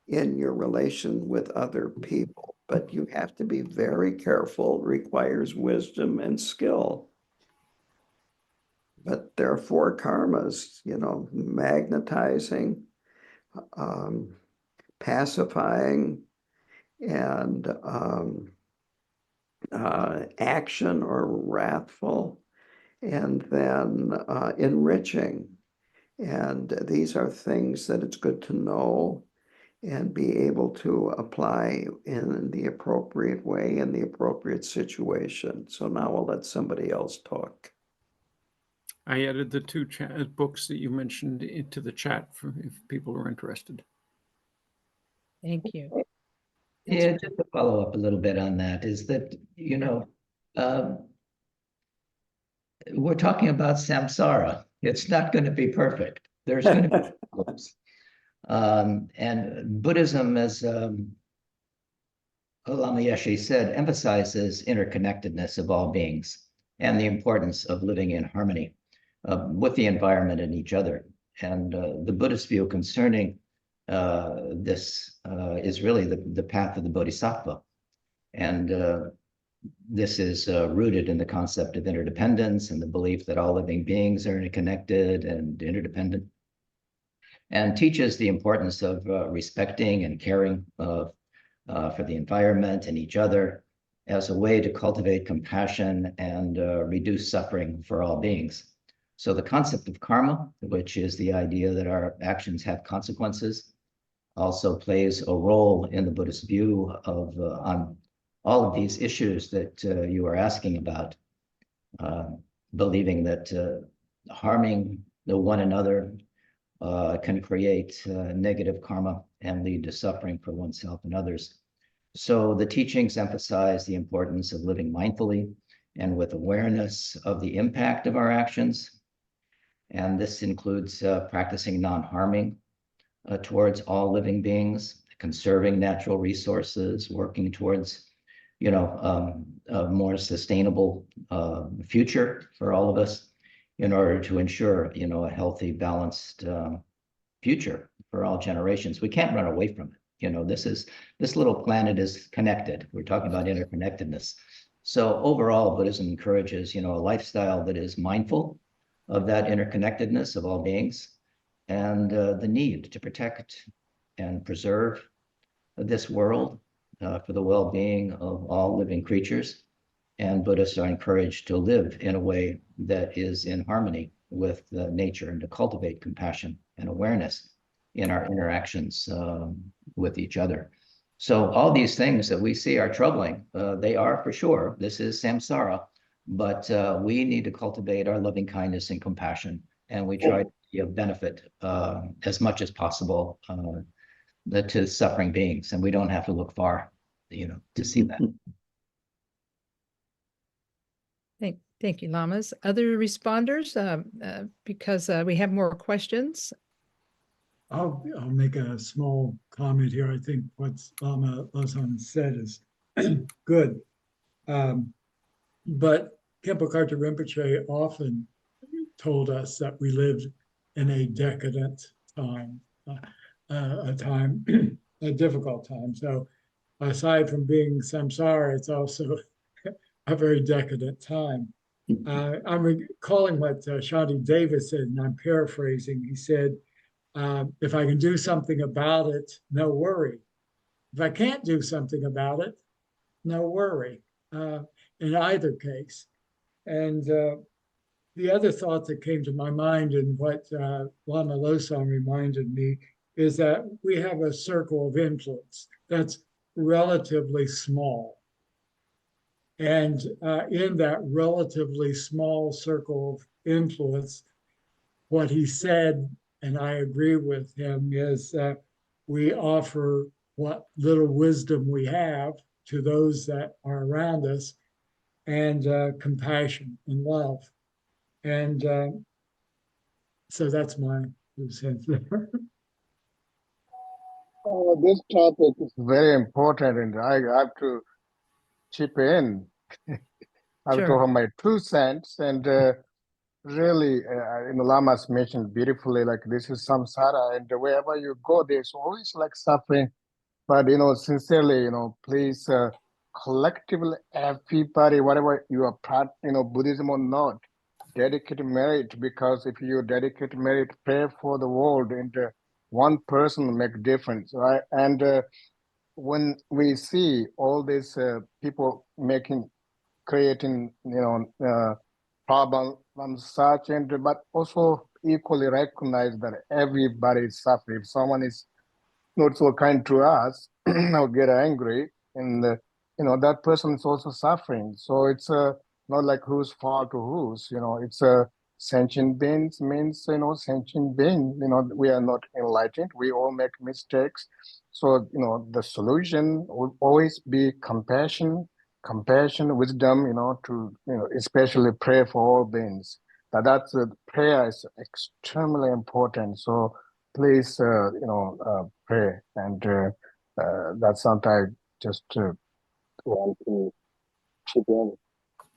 Speaker 5: in your relation with other people, but you have to be very careful. It requires wisdom and skill. But there are four karmas, you know, magnetizing, pacifying, and action or wrathful, and then enriching. And these are things that it's good to know and be able to apply in the appropriate way in the appropriate situation. So now I'll let somebody else talk.
Speaker 2: I added the two books that you mentioned into the chat for if people are interested.
Speaker 1: Thank you.
Speaker 7: Yeah, just to follow up a little bit on that is that, you know, we're talking about samsara. It's not going to be perfect. There's going to be problems. And Buddhism, as Lama Yeshe said, emphasizes interconnectedness of all beings and the importance of living in harmony with the environment and each other. And the Buddhist view concerning this is really the path of the Bodhisattva. And this is rooted in the concept of interdependence and the belief that all living beings are interconnected and interdependent, and teaches the importance of respecting and caring for the environment and each other as a way to cultivate compassion and reduce suffering for all beings. So the concept of karma, which is the idea that our actions have consequences, also plays a role in the Buddhist view of on all of these issues that you are asking about, believing that harming one another can create negative karma and lead to suffering for oneself and others. So the teachings emphasize the importance of living mindfully and with awareness of the impact of our actions. And this includes practicing non-harming towards all living beings, conserving natural resources, working towards, you know, a more sustainable future for all of us in order to ensure, you know, a healthy, balanced future for all generations. We can't run away from it. You know, this little planet is connected. We're talking about interconnectedness. So overall, Buddhism encourages, you know, a lifestyle that is mindful of that interconnectedness of all beings and the need to protect and preserve this world for the well-being of all living creatures. And Buddhists are encouraged to live in a way that is in harmony with nature and to cultivate compassion and awareness in our interactions with each other. So all these things that we see are troubling. They are for sure. This is samsara, but we need to cultivate our loving kindness and compassion, and we try to be of benefit as much as possible to suffering beings, and we don't have to look far, you know, to see that.
Speaker 1: Thank you, Lamas. Other responders, because we have more questions.
Speaker 4: I'll make a small comment here. I think what Lama Lazan said is good. But Khenpo Karthar Rinpoche often told us that we lived in a decadent time, a difficult time. So aside from being samsara, it's also a very decadent time. I'm recalling what Shanti Davis said, and I'm paraphrasing. He said, if I can do something about it, no worry. If I can't do something about it, no worry, in either case. And the other thought that came to my mind and what Lama Losang reminded me is that we have a circle of influence that's relatively small. And in that relatively small circle of influence, what he said, and I agree with him, is that we offer what little wisdom we have to those that are around us, and compassion and love. And so that's my 2 cents there.
Speaker 3: This topic is very important, and I have to chip in. I'll
Speaker 1: Sure.
Speaker 3: throw my 2 cents, and really, Lamas mentioned beautifully, like this is samsara, and wherever you go, there's always like suffering. But sincerely, please, collectively, everybody, whatever you are Buddhism or not, dedicate merit, because if you dedicate merit, pray for the world, and one person make difference, right? And when we see all these people creating, problems such, and but also equally recognize that everybody is suffering. If someone is not so kind to us, or get angry, and that person is also suffering. So it's not like whose fault or whose. It's a sentient beings means sentient being. We are not enlightened. We all make mistakes. So the solution will always be compassion, wisdom. To especially pray for all beings. That's prayer is extremely important. So please, pray, and that's something I just want to chip in.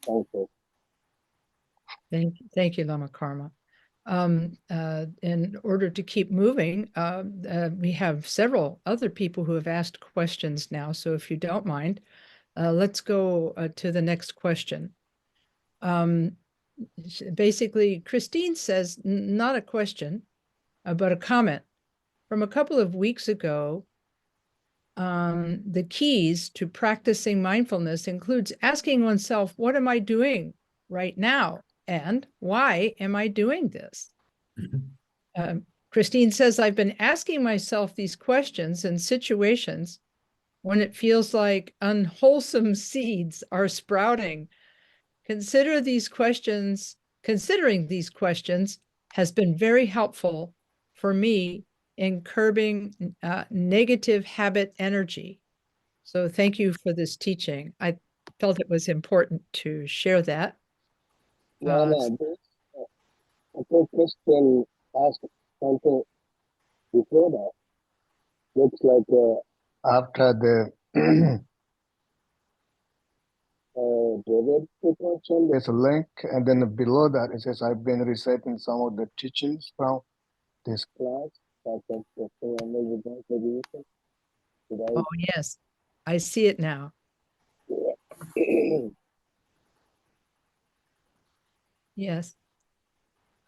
Speaker 3: Thank you.
Speaker 1: Thank you, Lama Karma. In order to keep moving, we have several other people who have asked questions now. So if you don't mind, let's go to the next question. Basically, Christine says, not a question, but a comment. From a couple of weeks ago, the keys to practicing mindfulness includes asking oneself, what am I doing right now? And why am I doing this? Christine says, I've been asking myself these questions in situations when it feels like unwholesome seeds are sprouting. Considering these questions has been very helpful for me in curbing negative habit energy. So thank you for this teaching. I felt it was important to share that.
Speaker 3: I think Christian asked something before that. Looks like after the David question, there's a link, and then below that it says, I've been reciting some of the teachings from this class.
Speaker 1: Oh, yes, I see it now.
Speaker 3: Yeah.
Speaker 1: Yes.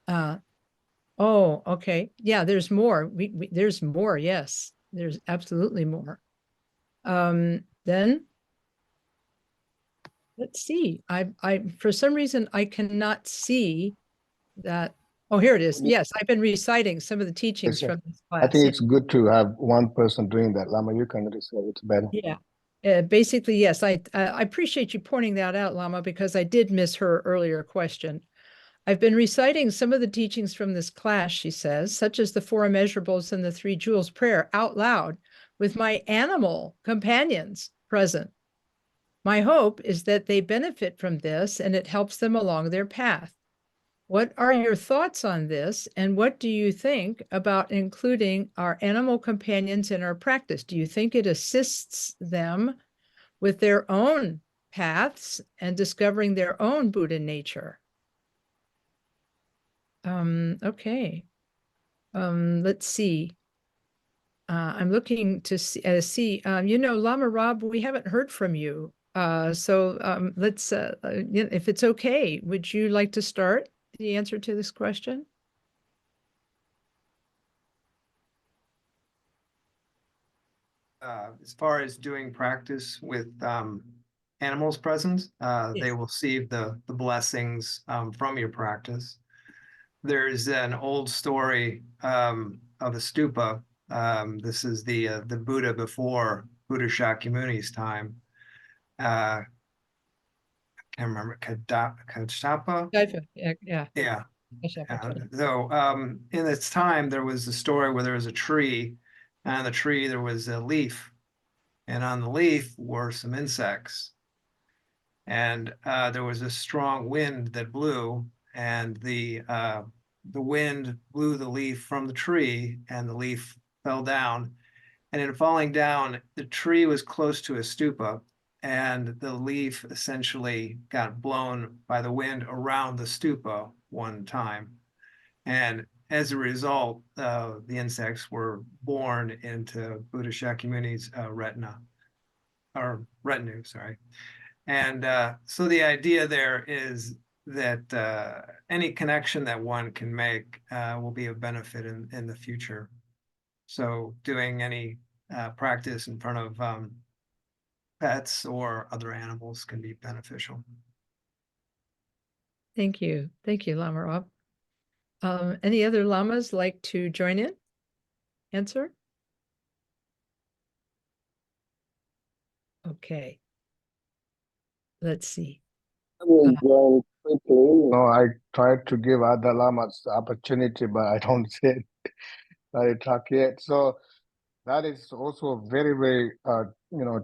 Speaker 1: Oh, okay. Yeah, there's more. There's more. Yes, there's absolutely more. Then let's see. I for some reason I cannot see that. Oh, here it is. Yes, I've been reciting some of the teachings from this class.
Speaker 3: I think it's good to have one person doing that. Lama, you can recite it better.
Speaker 1: Yeah. Basically, yes. I appreciate you pointing that out, Lama, because I did miss her earlier question. I've been reciting some of the teachings from this class, she says, such as the 4 immeasurables and the 3 jewels prayer out loud with my animal companions present. My hope is that they benefit from this and it helps them along their path. What are your thoughts on this? And what do you think about including our animal companions in our practice? Do you think it assists them with their own paths and discovering their own Buddha nature. Okay. Let's see. I'm looking to see, Lama Rob, we haven't heard from you. So let's, if it's okay, would you like to start the answer to this question?
Speaker 8: As far as doing practice with animals present, they
Speaker 1: Yes.
Speaker 8: will receive the blessings from your practice. There's an old story of a stupa. This is the Buddha before Buddha Shakyamuni's time. I can't remember, Kachapa?
Speaker 1: Yeah.
Speaker 8: Yeah.
Speaker 1: Kachapa.
Speaker 8: So in its time, there was a story where there was a tree, and on the tree there was a leaf, and on the leaf were some insects. And there was a strong wind that blew, and the wind blew the leaf from the tree, and the leaf fell down. And in falling down, the tree was close to a stupa, and the leaf essentially got blown by the wind around the stupa one time. And as a result, the insects were born into Buddha Shakyamuni's retinue, sorry. And so the idea there is that any connection that one can make will be of benefit in the future. So doing any practice in front of pets or other animals can be beneficial.
Speaker 1: Thank you. Thank you, Lama Rob. Any other lamas like to join in? Answer? Okay. Let's see.
Speaker 3: I will join quickly. I tried to give other lamas the opportunity, but I don't see it very talk yet. So that is also very, very,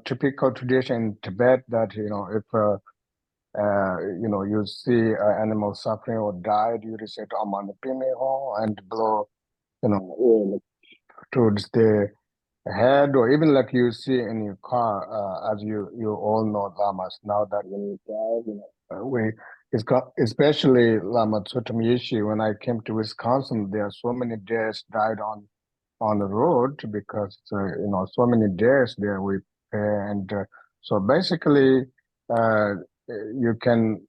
Speaker 3: typical tradition in Tibet that, if, you see an animal suffering or died, you recite Amanapime and blow, towards the head, or even like you see in your car, as you all know, lamas, now that when you drive, especially Lama Tsutomu, when I came to Wisconsin, there are so many deers died on the road because so many days there we and so basically you can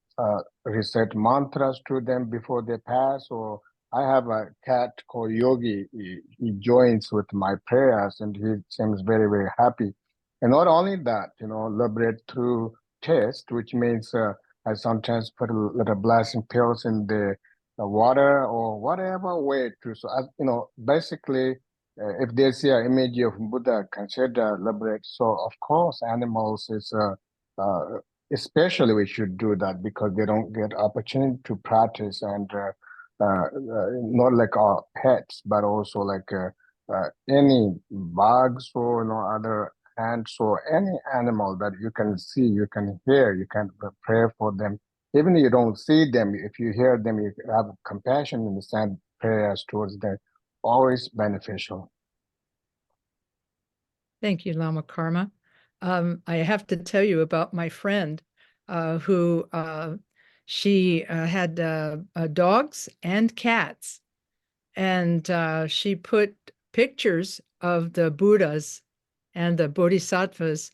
Speaker 3: recite mantras to them before they pass. Or I have a cat called Yogi. He joins with my prayers and he seems very, very happy. And not only that, liberate through taste, which means I sometimes put a little blessing pills in the water or whatever way to, so basically if they see an image of Buddha, consider liberate. So of course, animals is especially we should do that because they don't get opportunity to practice, and not like our pets, but also like any bugs or other ants or any animal that you can see, you can hear, you can pray for them. Even if you don't see them, if you hear them, you have compassion and send prayers towards them. Always beneficial.
Speaker 1: Thank you, Lama Karma. I have to tell you about my friend who she had dogs and cats, and she put pictures of the Buddhas and the Bodhisattvas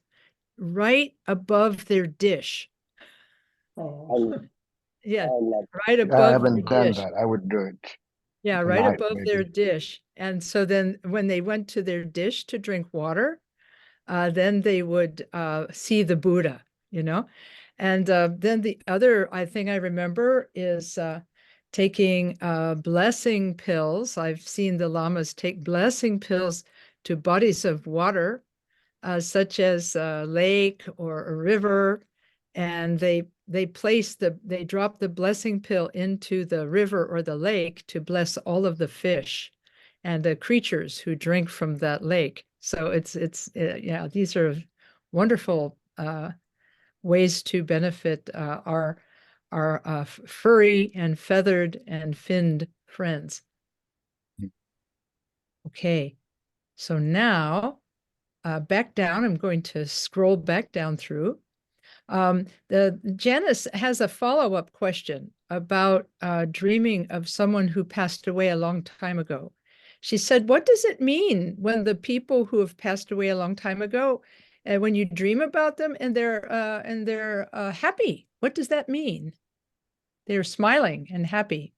Speaker 1: right above their dish.
Speaker 3: Oh,
Speaker 1: Yeah,
Speaker 3: I
Speaker 1: right
Speaker 3: I
Speaker 1: above
Speaker 3: haven't
Speaker 1: their
Speaker 3: done
Speaker 1: dish.
Speaker 3: that. I would do it.
Speaker 1: Yeah, right
Speaker 3: Tonight,
Speaker 1: above
Speaker 3: maybe.
Speaker 1: their dish. And so then when they went to their dish to drink water, then they would see the Buddha, And then the other thing I remember is taking blessing pills. I've seen the lamas take blessing pills to bodies of water, such as a lake or a river, and they drop the blessing pill into the river or the lake to bless all of the fish and the creatures who drink from that lake. So yeah, these are wonderful ways to benefit our furry and feathered and finned friends. Okay, so now back down, I'm going to scroll back down through. The Janice has a follow-up question about dreaming of someone who passed away a long time ago. She said, what does it mean when the people who have passed away a long time ago, when you dream about them and they're happy? What does that mean? They're smiling and happy.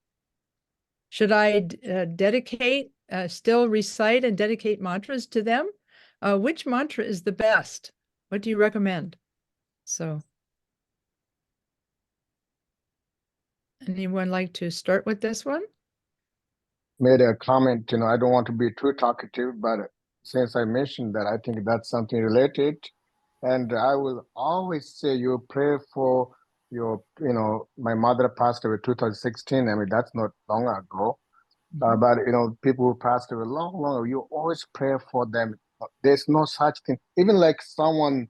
Speaker 1: Should I dedicate, still recite and dedicate mantras to them? Which mantra is the best? What do you recommend? So, anyone like to start with this one?
Speaker 3: Made a comment, I don't want to be too talkative, but since I mentioned that, I think that's something related. And I will always say you pray for your, my mother passed away 2016. I mean, that's not long ago. But, people who passed away long ago, you always pray for them. There's no such thing. Even like someone,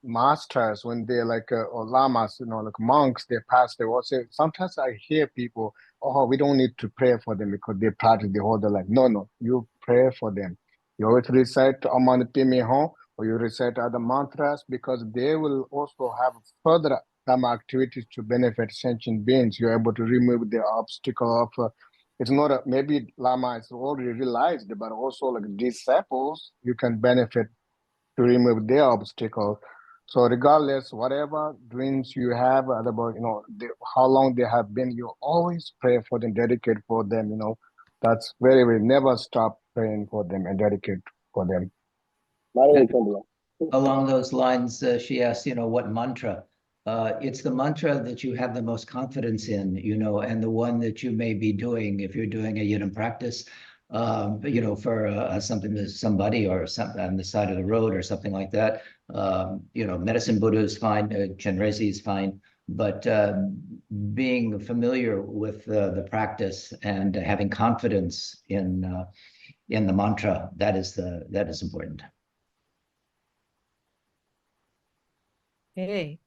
Speaker 3: masters, when they're like, or lamas, like monks, they passed away. Also, sometimes I hear people, oh, we don't need to pray for them because they practice the whole life. No, you pray for them. You always recite Om Mani Padme Hum, or you recite other mantras, because they will also have further Dharma activities to benefit sentient beings. You're able to remove the obstacle of, it's not maybe Lama is already realized, but also like disciples, you can benefit to remove their obstacle. So regardless, whatever dreams you have about, how long they have been, you always pray for them, dedicate for them, that's very, very, never stop praying for them and dedicate for them.
Speaker 7: Along those lines, she asked, what mantra? It's the mantra that you have the most confidence in, and the one that you may be doing if you're doing a yidam practice, for something to somebody or something on the side of the road or something like that. Medicine Buddha is fine, Chenrezig is fine, but being familiar with the practice and having confidence in the mantra, that is important.
Speaker 1: Okay.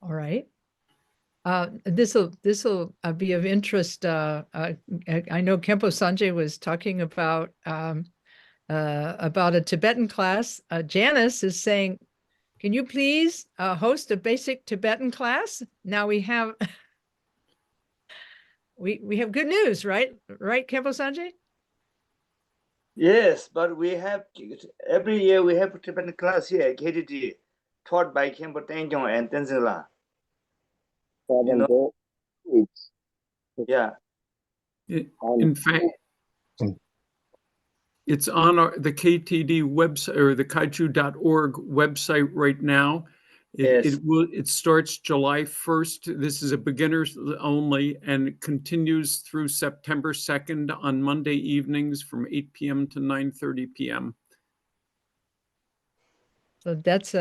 Speaker 1: All right. This will be of interest. I know Khenpo Sanjay was talking about a Tibetan class. Janice is saying, can you please host a basic Tibetan class? Now we have we have good news, right? Right, Khenpo Sanjay?
Speaker 6: Yes, but we have every year we have a Tibetan class here at KTT, taught by Khenpo Tengyong and Tenzin La. Yeah.
Speaker 2: In fact, it's on the KTD website or the kaiju.org website right now. It starts July 1st. This is a beginners only, and it continues through September 2nd on Monday evenings from 8 p.m. to 9:30 p.m.
Speaker 1: So that's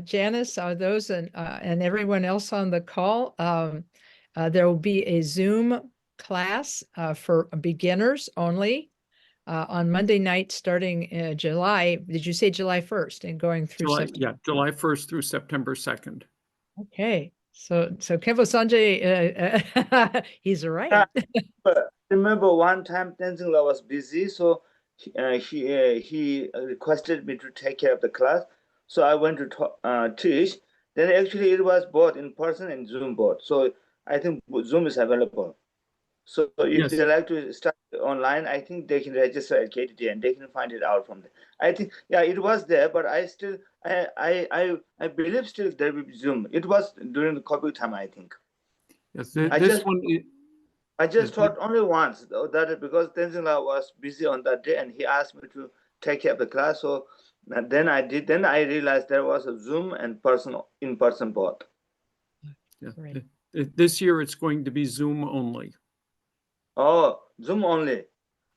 Speaker 1: Janice, are those and everyone else on the call, there will be a Zoom class for beginners only on Monday night starting July. Did you say July 1st and going through September?
Speaker 2: Yeah, July 1st through September 2nd.
Speaker 1: Okay, so Khenpo Sanjay, he's right.
Speaker 6: Remember one time Tenzin La was busy, so he requested me to take care of the class. So I went to teach. Then actually it was both in person and Zoom both. So I think Zoom is available. So if they like to start online, I think they can register at KTT and they can find it out from there. I think, yeah, it was there, but I believe still there will be Zoom. It was during the COVID time, I think.
Speaker 2: Yes,
Speaker 6: I just taught only once, that because Tenzin La was busy on that day and he asked me to take care of the class. So then I did. Then I realized there was a Zoom and in person both.
Speaker 2: Yeah. Right. This year it's going to be Zoom only.
Speaker 6: Oh, Zoom only.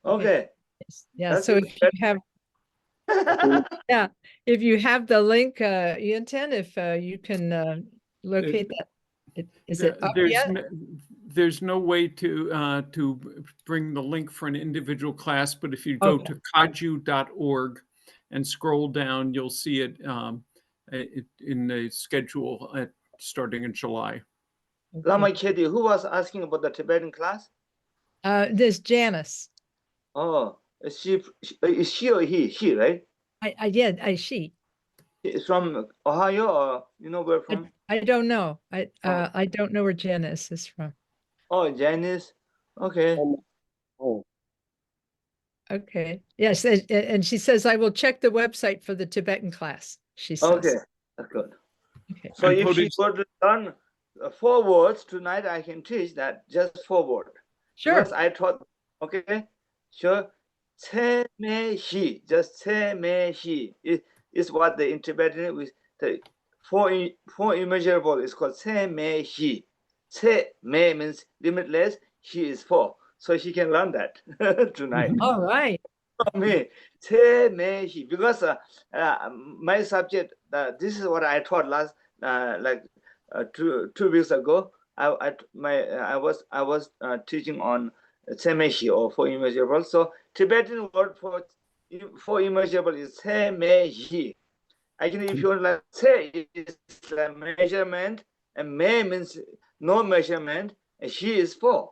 Speaker 6: Okay.
Speaker 1: Yeah.
Speaker 6: That's
Speaker 1: so if you have, yeah, if you have the link, Yunten, if you can locate that. Is it up yet?
Speaker 2: There's no way to bring the link for an individual class, but if you go to kaiju.org and scroll down, you'll see it in the schedule starting in July.
Speaker 6: Lama Khedi, who was asking about the Tibetan class?
Speaker 1: This Janice.
Speaker 6: Oh, is she or he? She, right?
Speaker 1: She.
Speaker 6: He's from Ohio, or you know where from?
Speaker 1: I don't know.
Speaker 6: Oh.
Speaker 1: I don't know where Janice is from.
Speaker 6: Oh, Janice. Okay.
Speaker 1: Okay. Yes, and she says, I will check the website for the Tibetan class, she says.
Speaker 6: Okay, that's good.
Speaker 1: Okay.
Speaker 6: So
Speaker 2: And
Speaker 6: if she
Speaker 2: Bodhi's-
Speaker 6: were to learn 4 words tonight, I can teach that just 4 words.
Speaker 1: Sure.
Speaker 6: Because I taught, okay, sure. Che me hi, just che me hi is what the in Tibetan with the four immeasurable is called che me hi. Che me means limitless, hi is 4. So she can learn that tonight.
Speaker 1: All right.
Speaker 6: Me, che me hi, because my subject, this is what I taught last, like 2 weeks ago. I was teaching on che me hi, or 4 immeasurable. So Tibetan word for 4 immeasurable is che me hi. Actually, if you want, like, che is like measurement, and me means no measurement, and hi is 4.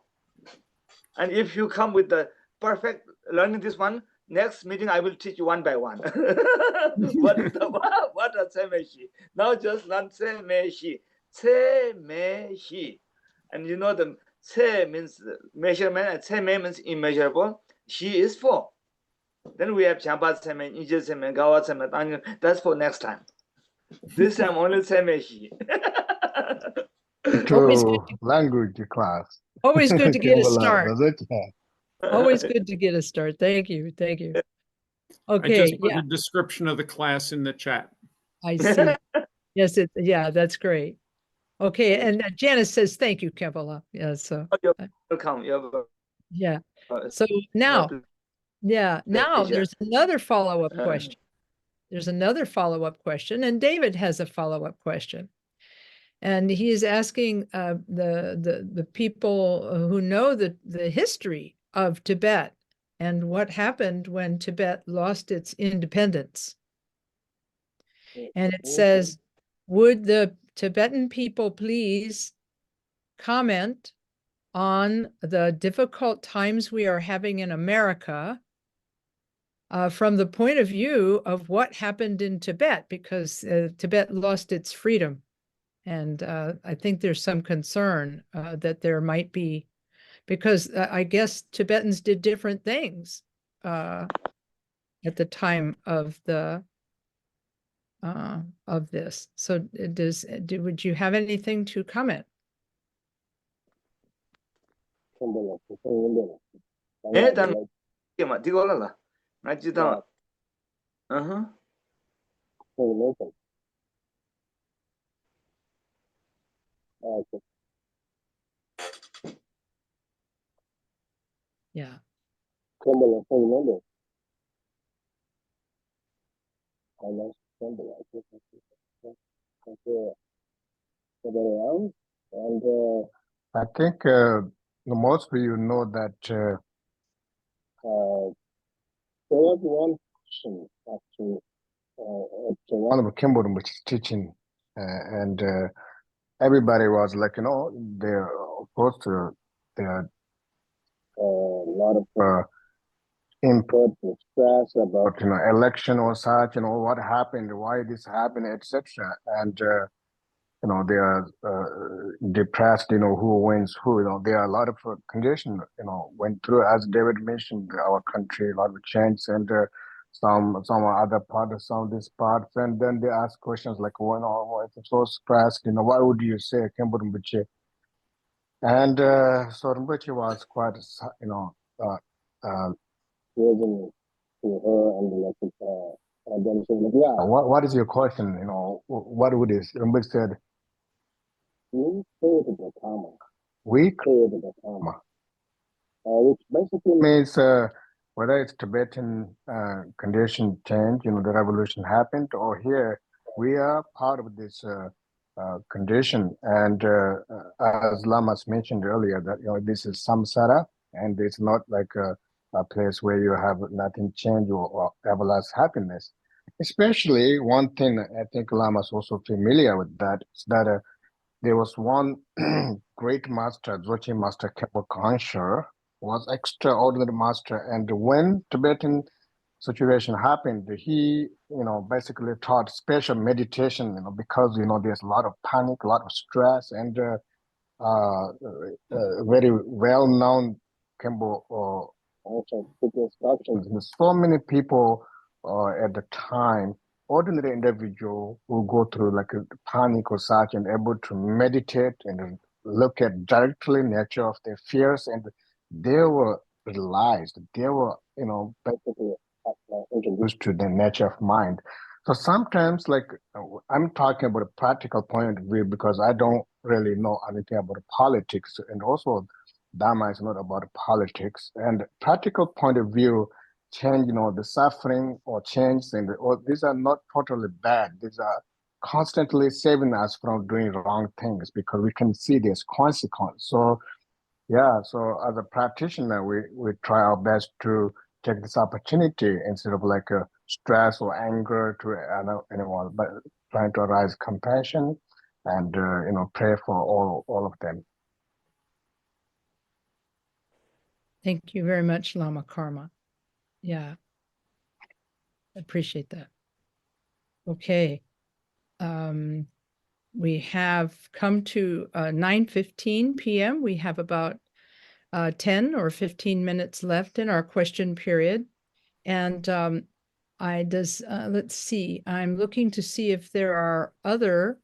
Speaker 6: And if you come with the perfect learning this one, next meeting I will teach you one by one. what are semeshi? Now just learn semeshi. Semeshi. And you know the se means measurement and seme means immeasurable. She is 4. Then we have Champa semen, Ije semen, Gawa semen. That's for next time. This time only semeshi.
Speaker 1: Always
Speaker 3: To language class.
Speaker 1: Always good to get a
Speaker 3: Kimberly,
Speaker 1: start.
Speaker 3: was it?
Speaker 1: Always good to get a start. Thank you. Thank you.
Speaker 2: I
Speaker 1: Okay.
Speaker 2: just put
Speaker 1: Yeah,
Speaker 2: a description of the class in the chat.
Speaker 1: I see. Yes, yeah, that's great. Okay, and Janice says, thank you, Kevala. Yeah, so,
Speaker 6: You're welcome. You're
Speaker 1: yeah.
Speaker 6: welcome.
Speaker 1: So now,
Speaker 6: Pleasure.
Speaker 1: there's another follow-up question. There's another follow-up question, and David has a follow-up question. And he is asking the people who know the history of Tibet and what happened when Tibet lost its independence. And it says, would the Tibetan people please comment on the difficult times we are having in America from the point of view of what happened in Tibet, because Tibet lost its freedom. And I think there's some concern that there might be, because I guess Tibetans did different things at the time of this. So would you have anything to comment? Yeah.
Speaker 3: And I think most of you know that there was one question actually at one of the Kimberley which is teaching, and everybody was like, they're opposed to there are a lot of input and stress about election or such, what happened, why this happened, etc. And they are depressed, who wins who, there are a lot of conditions, went through, as David mentioned, our country, a lot of change, and some other parts, some of these parts, and then they ask questions like, if it's so stressed, why would you say Kimburimbuche? And so Rinpoche was quite, raising to her and then she was like, yeah, what is your question? What would it? Rinpoche said, we created the karma. We created the karma. Which basically means whether it's Tibetan condition change, the revolution happened, or here we are part of this condition. And as Lamas mentioned earlier, that this is samsara, and it's not like a place where you have nothing change or everlasting happiness. Especially one thing I think Lamas also familiar with that is that there was one great master, Dzogchen master Khepo Kansha, was extraordinary master. And when Tibetan situation happened, he, basically taught special meditation, because, there's a lot of panic, a lot of stress, and very well-known Kempo also took instructions. And so many people at the time, ordinary individual who go through like a panic or such and able to meditate and look at directly nature of their fears, and they were realized, they were, basically introduced to the nature of mind. So sometimes, like, I'm talking about a practical point of view because I don't really know anything about politics, and also Dharma is not about politics. And practical point of view, change, the suffering or change, these are not totally bad. These are constantly saving us from doing wrong things because we can see this consequence. So yeah, so as a practitioner, we try our best to take this opportunity instead of like a stress or anger to anyone, but trying to arise compassion and pray for all of them.
Speaker 1: Thank you very much, Lama Karma. Yeah, appreciate that. Okay. We have come to 9:15 p.m. We have about 10 or 15 minutes left in our question period. And let's see, I'm looking to see if there are other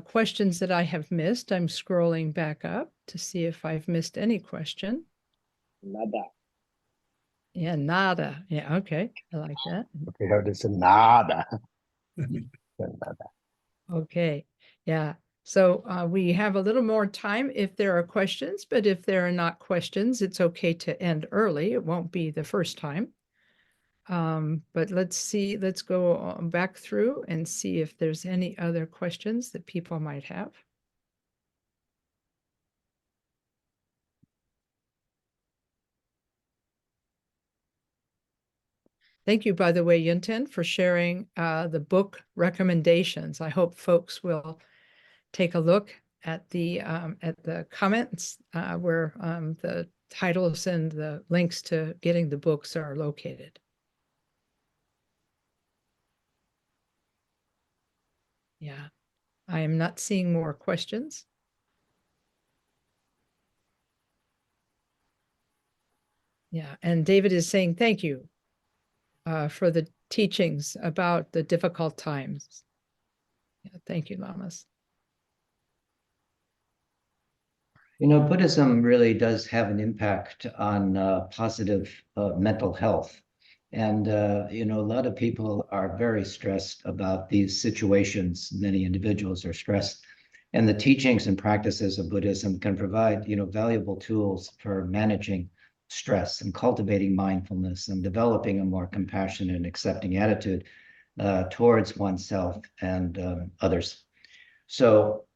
Speaker 1: questions that I have missed. I'm scrolling back up to see if I've missed any question.
Speaker 3: Nada.
Speaker 1: Yeah, nada. Yeah, okay. I like that.
Speaker 3: We have this nada.
Speaker 1: Okay, yeah. So we have a little more time if there are questions, but if there are not questions, it's okay to end early. It won't be the first time. But let's go back through and see if there's any other questions that people might have. Thank you, by the way, Yunten, for sharing the book recommendations. I hope folks will take a look at the comments where the titles and the links to getting the books are located. Yeah, I am not seeing more questions. Yeah, and David is saying thank you for the teachings about the difficult times. Yeah, thank you, Lamas.
Speaker 7: Buddhism really does have an impact on positive mental health. And, a lot of people are very stressed about these situations. Many individuals are stressed. And the teachings and practices of Buddhism can provide, valuable tools for managing stress and cultivating mindfulness and developing a more compassionate and accepting attitude towards oneself and others. So,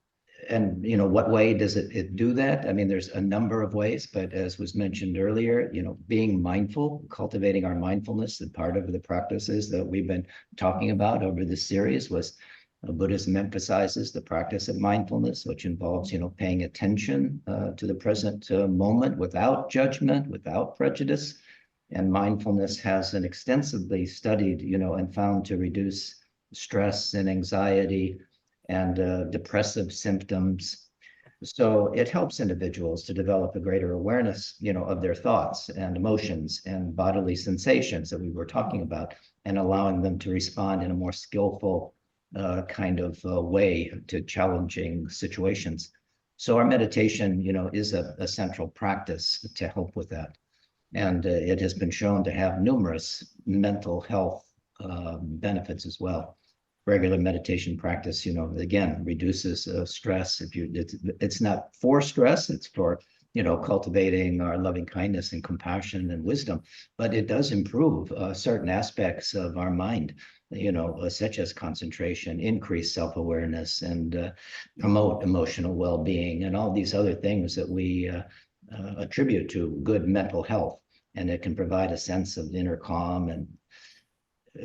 Speaker 7: and what way does it do that? I mean, there's a number of ways, but as was mentioned earlier, being mindful, cultivating our mindfulness, and part of the practices that we've been talking about over this series was Buddhism emphasizes the practice of mindfulness, which involves, paying attention to the present moment without judgment, without prejudice. And mindfulness has been extensively studied, and found to reduce stress and anxiety and depressive symptoms. So it helps individuals to develop a greater awareness, of their thoughts and emotions and bodily sensations that we were talking about, and allowing them to respond in a more skillful kind of way to challenging situations. So our meditation, is a central practice to help with that. And it has been shown to have numerous mental health benefits as well. Regular meditation practice, again, reduces stress. It's not for stress, it's for, cultivating our loving kindness and compassion and wisdom, but it does improve certain aspects of our mind, such as concentration, increase self-awareness, and promote emotional well-being, and all these other things that we attribute to good mental health. And it can provide a sense of inner calm, and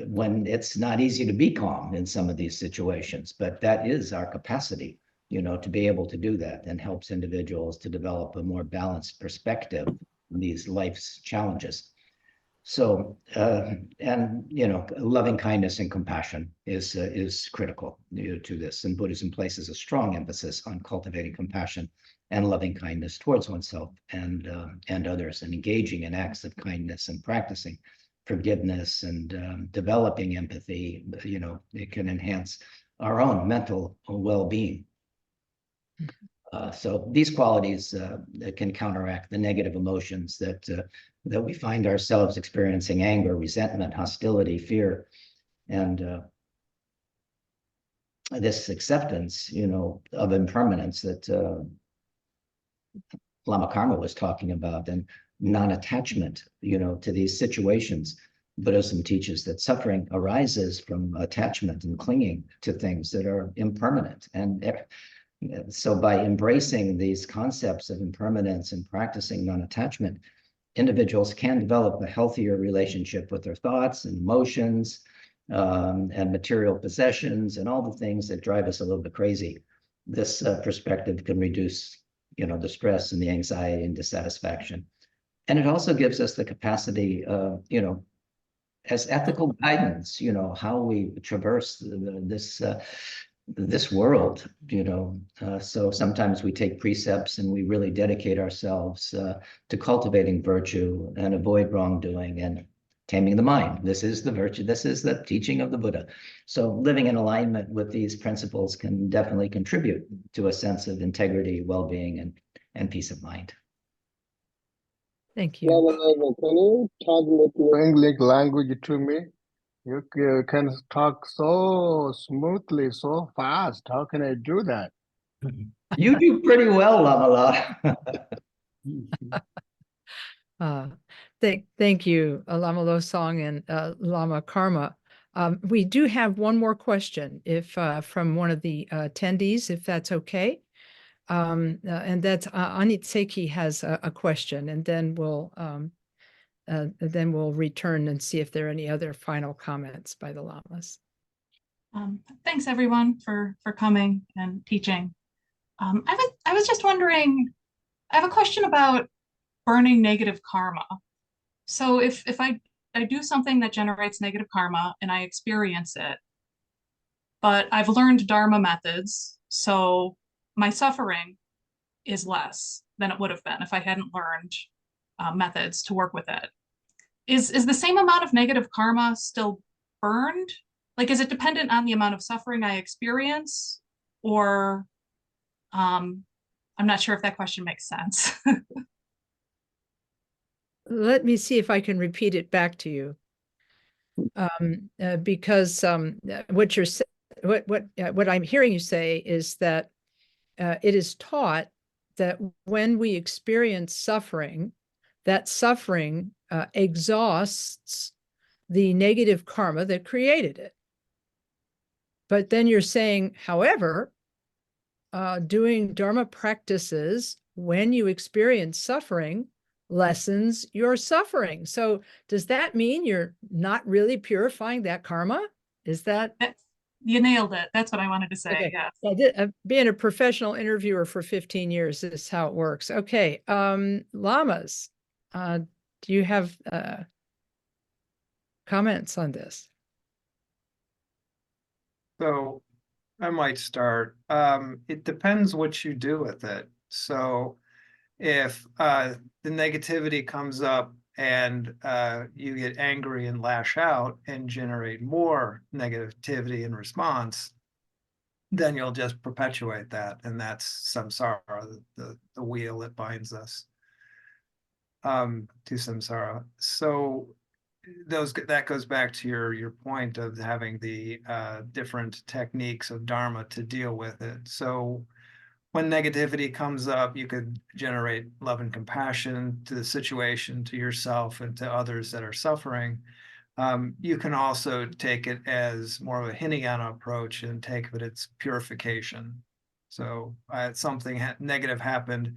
Speaker 7: when it's not easy to be calm in some of these situations, but that is our capacity, to be able to do that, and helps individuals to develop a more balanced perspective on these life's challenges. So, and loving kindness and compassion is critical to this. And Buddhism places a strong emphasis on cultivating compassion and loving kindness towards oneself and others, and engaging in acts of kindness and practicing forgiveness and developing empathy. It can enhance our own mental well-being. So these qualities that can counteract the negative emotions that we find ourselves experiencing: anger, resentment, hostility, fear, and this acceptance, of impermanence that Lama Karma was talking about, and non-attachment, to these situations. Buddhism teaches that suffering arises from attachment and clinging to things that are impermanent. And so by embracing these concepts of impermanence and practicing non-attachment, individuals can develop a healthier relationship with their thoughts and emotions, and material possessions, and all the things that drive us a little bit crazy. This perspective can reduce, the stress and the anxiety and dissatisfaction. And it also gives us the capacity, as ethical guidance, how we traverse this world, so sometimes we take precepts and we really dedicate ourselves to cultivating virtue and avoid wrongdoing and taming the mind. This is the virtue. This is the teaching of the Buddha. So living in alignment with these principles can definitely contribute to a sense of integrity, well-being, and peace of mind.
Speaker 1: Thank you.
Speaker 3: Can you translate your English language to me? You can talk so smoothly, so fast. How can I do that?
Speaker 7: You do pretty well, Lama.
Speaker 1: Thank you, Lama Losang and Lama Karma. We do have one more question, if from one of the attendees, if that's okay. And that's Anit Seki has a question, and then we'll return and see if there are any other final comments by the lamas.
Speaker 9: Thanks everyone for coming and teaching. I was just wondering, I have a question about burning negative karma. So if I do something that generates negative karma and I experience it, but I've learned Dharma methods, so my suffering is less than it would have been if I hadn't learned methods to work with it. Is the same amount of negative karma still burned? Like, is it dependent on the amount of suffering I experience? Or I'm not sure if that question makes sense.
Speaker 1: Let me see if I can repeat it back to you. Because what I'm hearing you say is that it is taught that when we experience suffering, that suffering exhausts the negative karma that created it. But then you're saying, however, doing Dharma practices when you experience suffering lessens your suffering. So does that mean you're not really purifying that karma? Is that?
Speaker 9: You nailed it. That's what I wanted to say.
Speaker 1: Okay.
Speaker 9: Yeah.
Speaker 1: Being a professional interviewer for 15 years is how it works. Okay. Lamas, do you have comments on this?
Speaker 8: So I might start. It depends what you do with it. So if the negativity comes up and you get angry and lash out and generate more negativity in response, then you'll just perpetuate that. And that's samsara, the wheel that binds us to samsara. So that goes back to your point of having the different techniques of Dharma to deal with it. So when negativity comes up, you could generate love and compassion to the situation, to yourself, and to others that are suffering. You can also take it as more of a Hinayana approach and take it as purification. So something negative happened,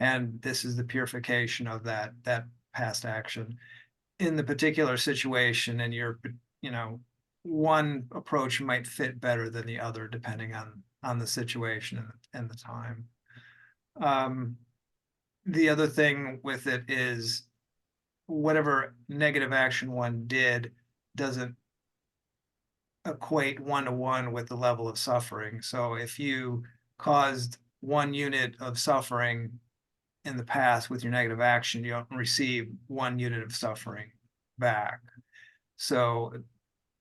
Speaker 8: and this is the purification of that past action. In the particular situation, and one approach might fit better than the other depending on the situation and the time. The other thing with it is whatever negative action one did doesn't equate 1-to-1 with the level of suffering. So if you caused 1 unit of suffering in the past with your negative action, you don't receive 1 unit of suffering back. So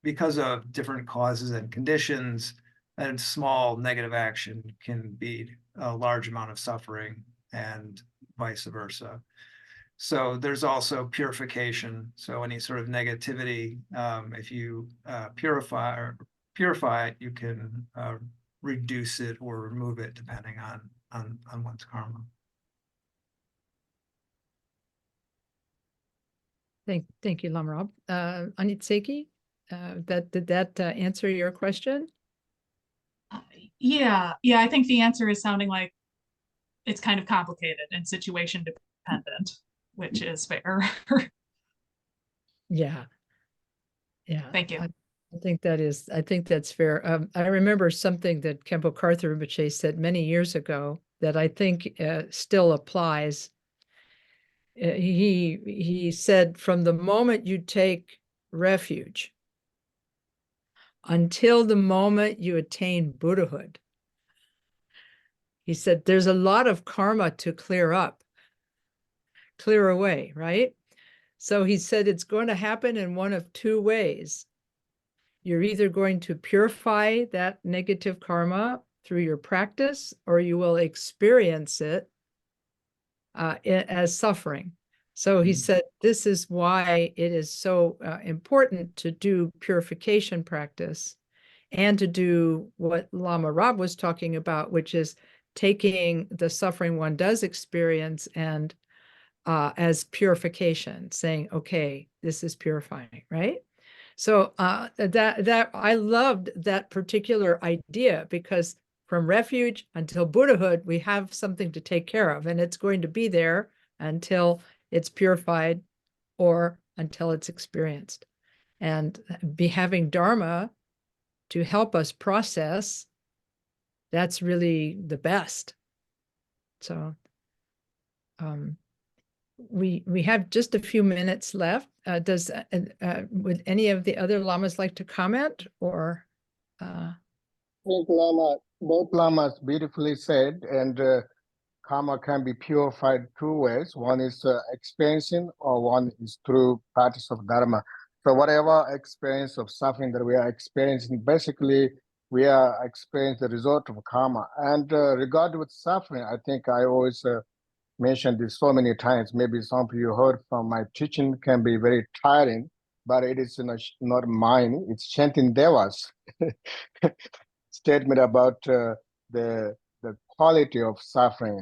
Speaker 8: because of different causes and conditions, a small negative action can be a large amount of suffering and vice versa. So there's also purification. So any sort of negativity, if you purify it, you can reduce it or remove it depending on one's karma.
Speaker 1: Thank you, Lama Rob. Anitseki, did that answer your question?
Speaker 9: Yeah, I think the answer is sounding like it's kind of complicated and situation dependent, which is fair.
Speaker 1: Yeah.
Speaker 9: Thank you.
Speaker 1: I think that's fair. I remember something that Khenpo Karthar Rinpoche said many years ago that I think still applies. He said, from the moment you take refuge until the moment you attain Buddhahood, he said, there's a lot of karma to clear away, right? So he said it's going to happen in one of 2 ways. You're either going to purify that negative karma through your practice, or you will experience it as suffering. So he said, this is why it is so important to do purification practice and to do what Lama Rob was talking about, which is taking the suffering one does experience and as purification, saying, okay, this is purifying, right? So that I loved that particular idea, because from refuge until Buddhahood, we have something to take care of, and it's going to be there until it's purified or until it's experienced. And having Dharma to help us process, that's really the best. So we have just a few minutes left. Would any of the other lamas like to comment, or?
Speaker 3: I think both lamas beautifully said, and karma can be purified 2 ways. One is experiencing, or one is through practice of Dharma. So whatever experience of suffering that we are experiencing, basically we are experiencing the result of karma. And regarding with suffering, I think I always mentioned this so many times. Maybe some of you heard from my teaching, can be very tiring, but it is not mine. It's chanting devas statement about the quality of suffering.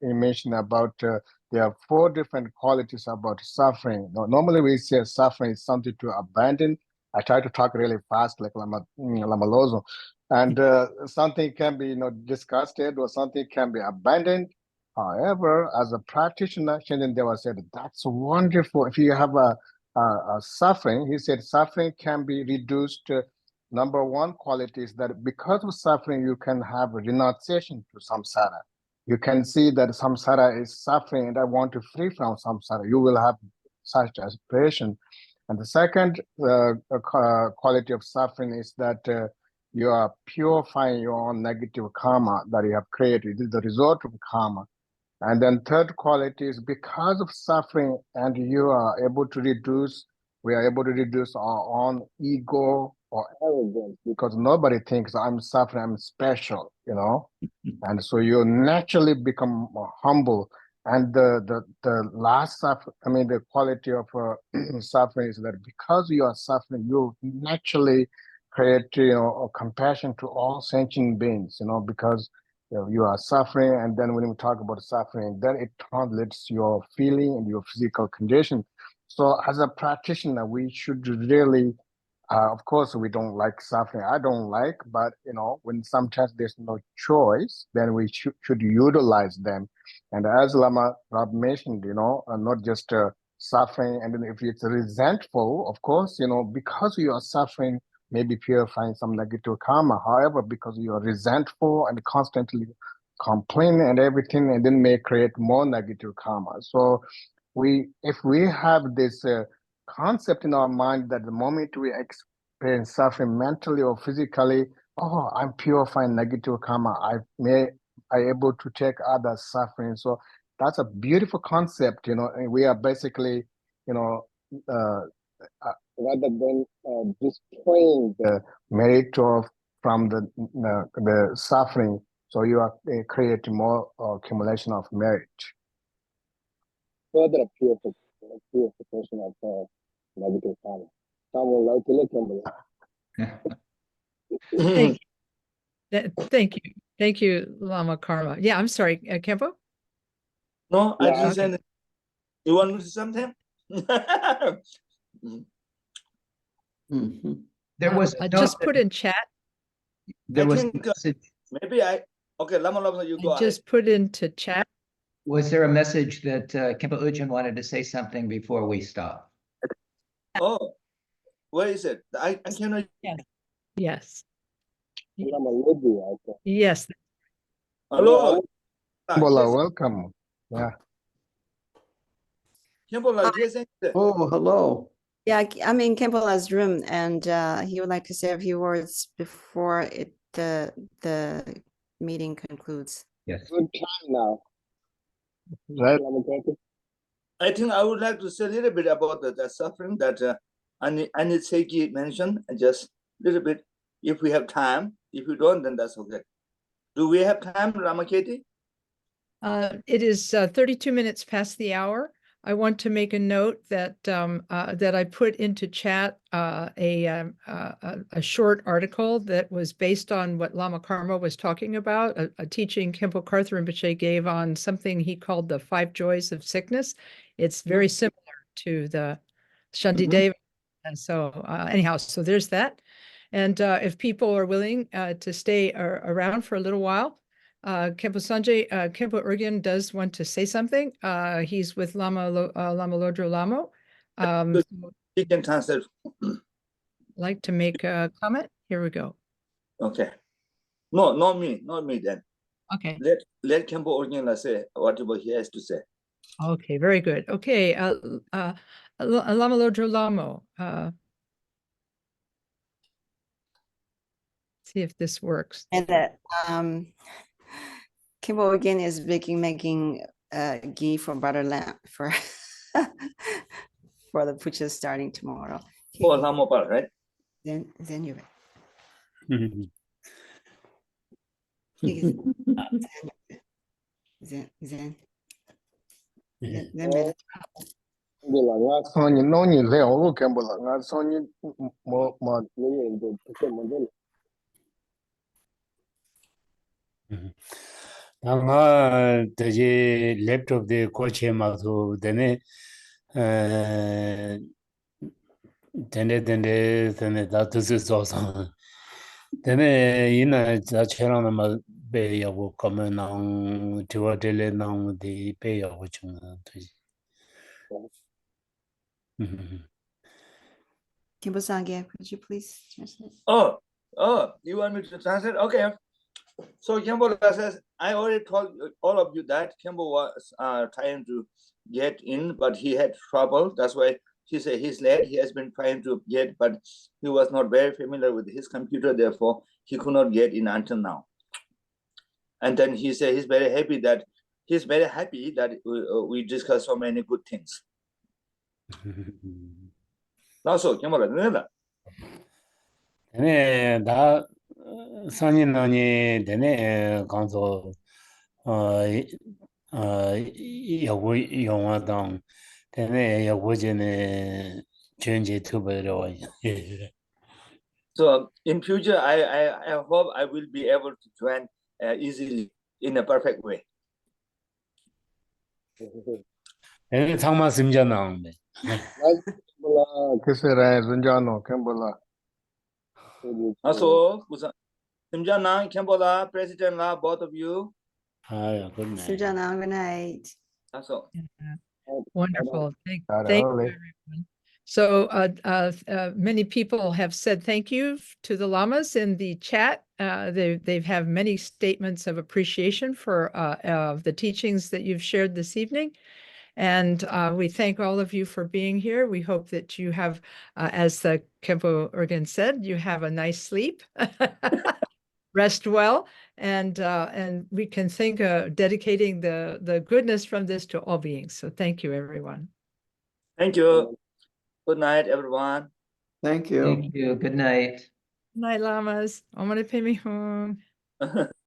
Speaker 3: He mentioned about there are 4 different qualities about suffering. Normally we say suffering is something to abandon. I try to talk really fast, like Lama Lozo. And something can be disgusted, or something can be abandoned. However, as a practitioner, Shinrin Deva said, that's wonderful. If you have a suffering, he said, suffering can be reduced. Number 1 quality is that because of suffering, you can have a renunciation to samsara. You can see that samsara is suffering and I want to free from samsara. You will have such aspiration. And the second quality of suffering is that you are purifying your own negative karma that you have created. It is the result of karma. And then third quality is because of suffering, and we are able to reduce our own ego or arrogance, because nobody thinks I'm suffering, I'm special, and so you naturally become more humble. And the last the quality of suffering is that because you are suffering, you naturally create a compassion to all sentient beings, because you are suffering, and then when we talk about suffering, then it translates your feeling and your physical condition. So as a practitioner, we should really, of course, we don't like suffering. I don't like, but when sometimes there's no choice, then we should utilize them. And as Lama Rob mentioned, not just suffering, and then if it's resentful, of course, because you are suffering, maybe purifying some negative karma. However, because you are resentful and constantly complain and everything, and then may create more negative karma. So if we have this concept in our mind that the moment we experience suffering mentally or physically, oh, I'm purifying negative karma. I able to take others' suffering. So that's a beautiful concept, you know. And we are basically, you know, rather than destroying the merit of from the suffering, so you are creating more accumulation of merit. Further purification of negative karma. Someone like to look
Speaker 1: Thank you. Thank you, Lama Karma. Yeah, I'm sorry, Kempo?
Speaker 6: No, I
Speaker 3: Yeah,
Speaker 6: didn't
Speaker 1: okay.
Speaker 6: say anything. You want me to say something?
Speaker 5: Mhm.
Speaker 7: There was
Speaker 1: I
Speaker 7: a
Speaker 1: just
Speaker 7: note
Speaker 1: put
Speaker 7: that
Speaker 1: in chat.
Speaker 7: there
Speaker 6: I
Speaker 7: was a
Speaker 6: think
Speaker 7: message.
Speaker 6: maybe okay, Lama, you go
Speaker 1: I
Speaker 6: ahead.
Speaker 1: just put into chat.
Speaker 7: Was there a message that Kempo Ujin wanted to say something before we stop?
Speaker 6: Oh, where is it? I cannot.
Speaker 1: Yes.
Speaker 3: I think.
Speaker 1: Yes.
Speaker 6: Hello.
Speaker 3: Kimbola, welcome. Yeah.
Speaker 6: Kimbola, yes,
Speaker 5: Oh, hello.
Speaker 10: Yeah, I'm in Kembola's room, and he would like to say a few words before the meeting concludes.
Speaker 7: Yes.
Speaker 3: Good time now. Right, Lamakati?
Speaker 6: I think I would like to say a little bit about the suffering that Anitseki mentioned, and just a little bit, if we have time. If we don't, then that's okay. Do we have time, Ramaketi?
Speaker 1: It is 32 minutes past the hour. I want to make a note that that I put into chat a short article that was based on what Lama Karma was talking about, a teaching Khenpo Karthar Rinpoche gave on something he called the 5 joys of sickness. It's very similar to the Shantideva. And so anyhow, so there's that. And if people are willing to stay around for a little while, Khenpo Sanjay, Khenpo Urgyen does want to say something. He's with Lama Lodro Lamo.
Speaker 6: He can translate.
Speaker 1: Like to make a comment? Here we go.
Speaker 6: Okay. No, not me then.
Speaker 1: Okay.
Speaker 6: Let Khenpo Orgyen say whatever he has to say.
Speaker 1: Okay, very good. Okay, Lama Lodro Lamo. See if this works.
Speaker 10: And Kimbo again is making ghee for butter lamb for for the pujas starting tomorrow.
Speaker 6: For Lama Par, right?
Speaker 10: Then you're then
Speaker 3: Kimbola, nga sonyi nonyi le ogo Kimbola, nga sonyi mo le de Kimbola.
Speaker 11: nga deje laptop de coach ma so dene dene da this is awesome dene ina za cherang ma be ya wo come nang to dele nang de be ya wo chung
Speaker 10: Kimbo Sangye, could you please translate?
Speaker 6: Oh, you want me to translate? Okay. So Khenpo says, I already told all of you that Khenpo was trying to get in, but he had trouble. That's why he said he's late. He has been trying to get, but he was not very familiar with his computer. Therefore, he could not get in until now. And then he said he's very happy that we discussed so many good things. Now, so Khenpo,
Speaker 11: dene da sanyi nani dene ganzo yawo yongwa dang dene yawo jene chunje tubero.
Speaker 6: So in future, I hope I will be able to join easily in a perfect way.
Speaker 11: dene thangma simja nang
Speaker 3: Kimbola, kisera Zunjano, Kimbola.
Speaker 6: Also, Simjana, Khenpo, President, both of you.
Speaker 11: good night.
Speaker 10: Sujana, good night.
Speaker 6: Also,
Speaker 1: Wonderful. Thank you,
Speaker 3: Early.
Speaker 1: everyone. So many people have said thank you to the lamas in the chat. They've have many statements of appreciation for the teachings that you've shared this evening. And we thank all of you for being here. We hope that you have, as the Khenpo Urgyen said, you have a nice sleep, rest well, and we can think dedicating the goodness from this to all beings. So thank you, everyone.
Speaker 6: Thank you. Good night, everyone.
Speaker 5: Thank you.
Speaker 7: Thank you. Good night.
Speaker 1: Good night, lamas. Om Mani Padme Hum.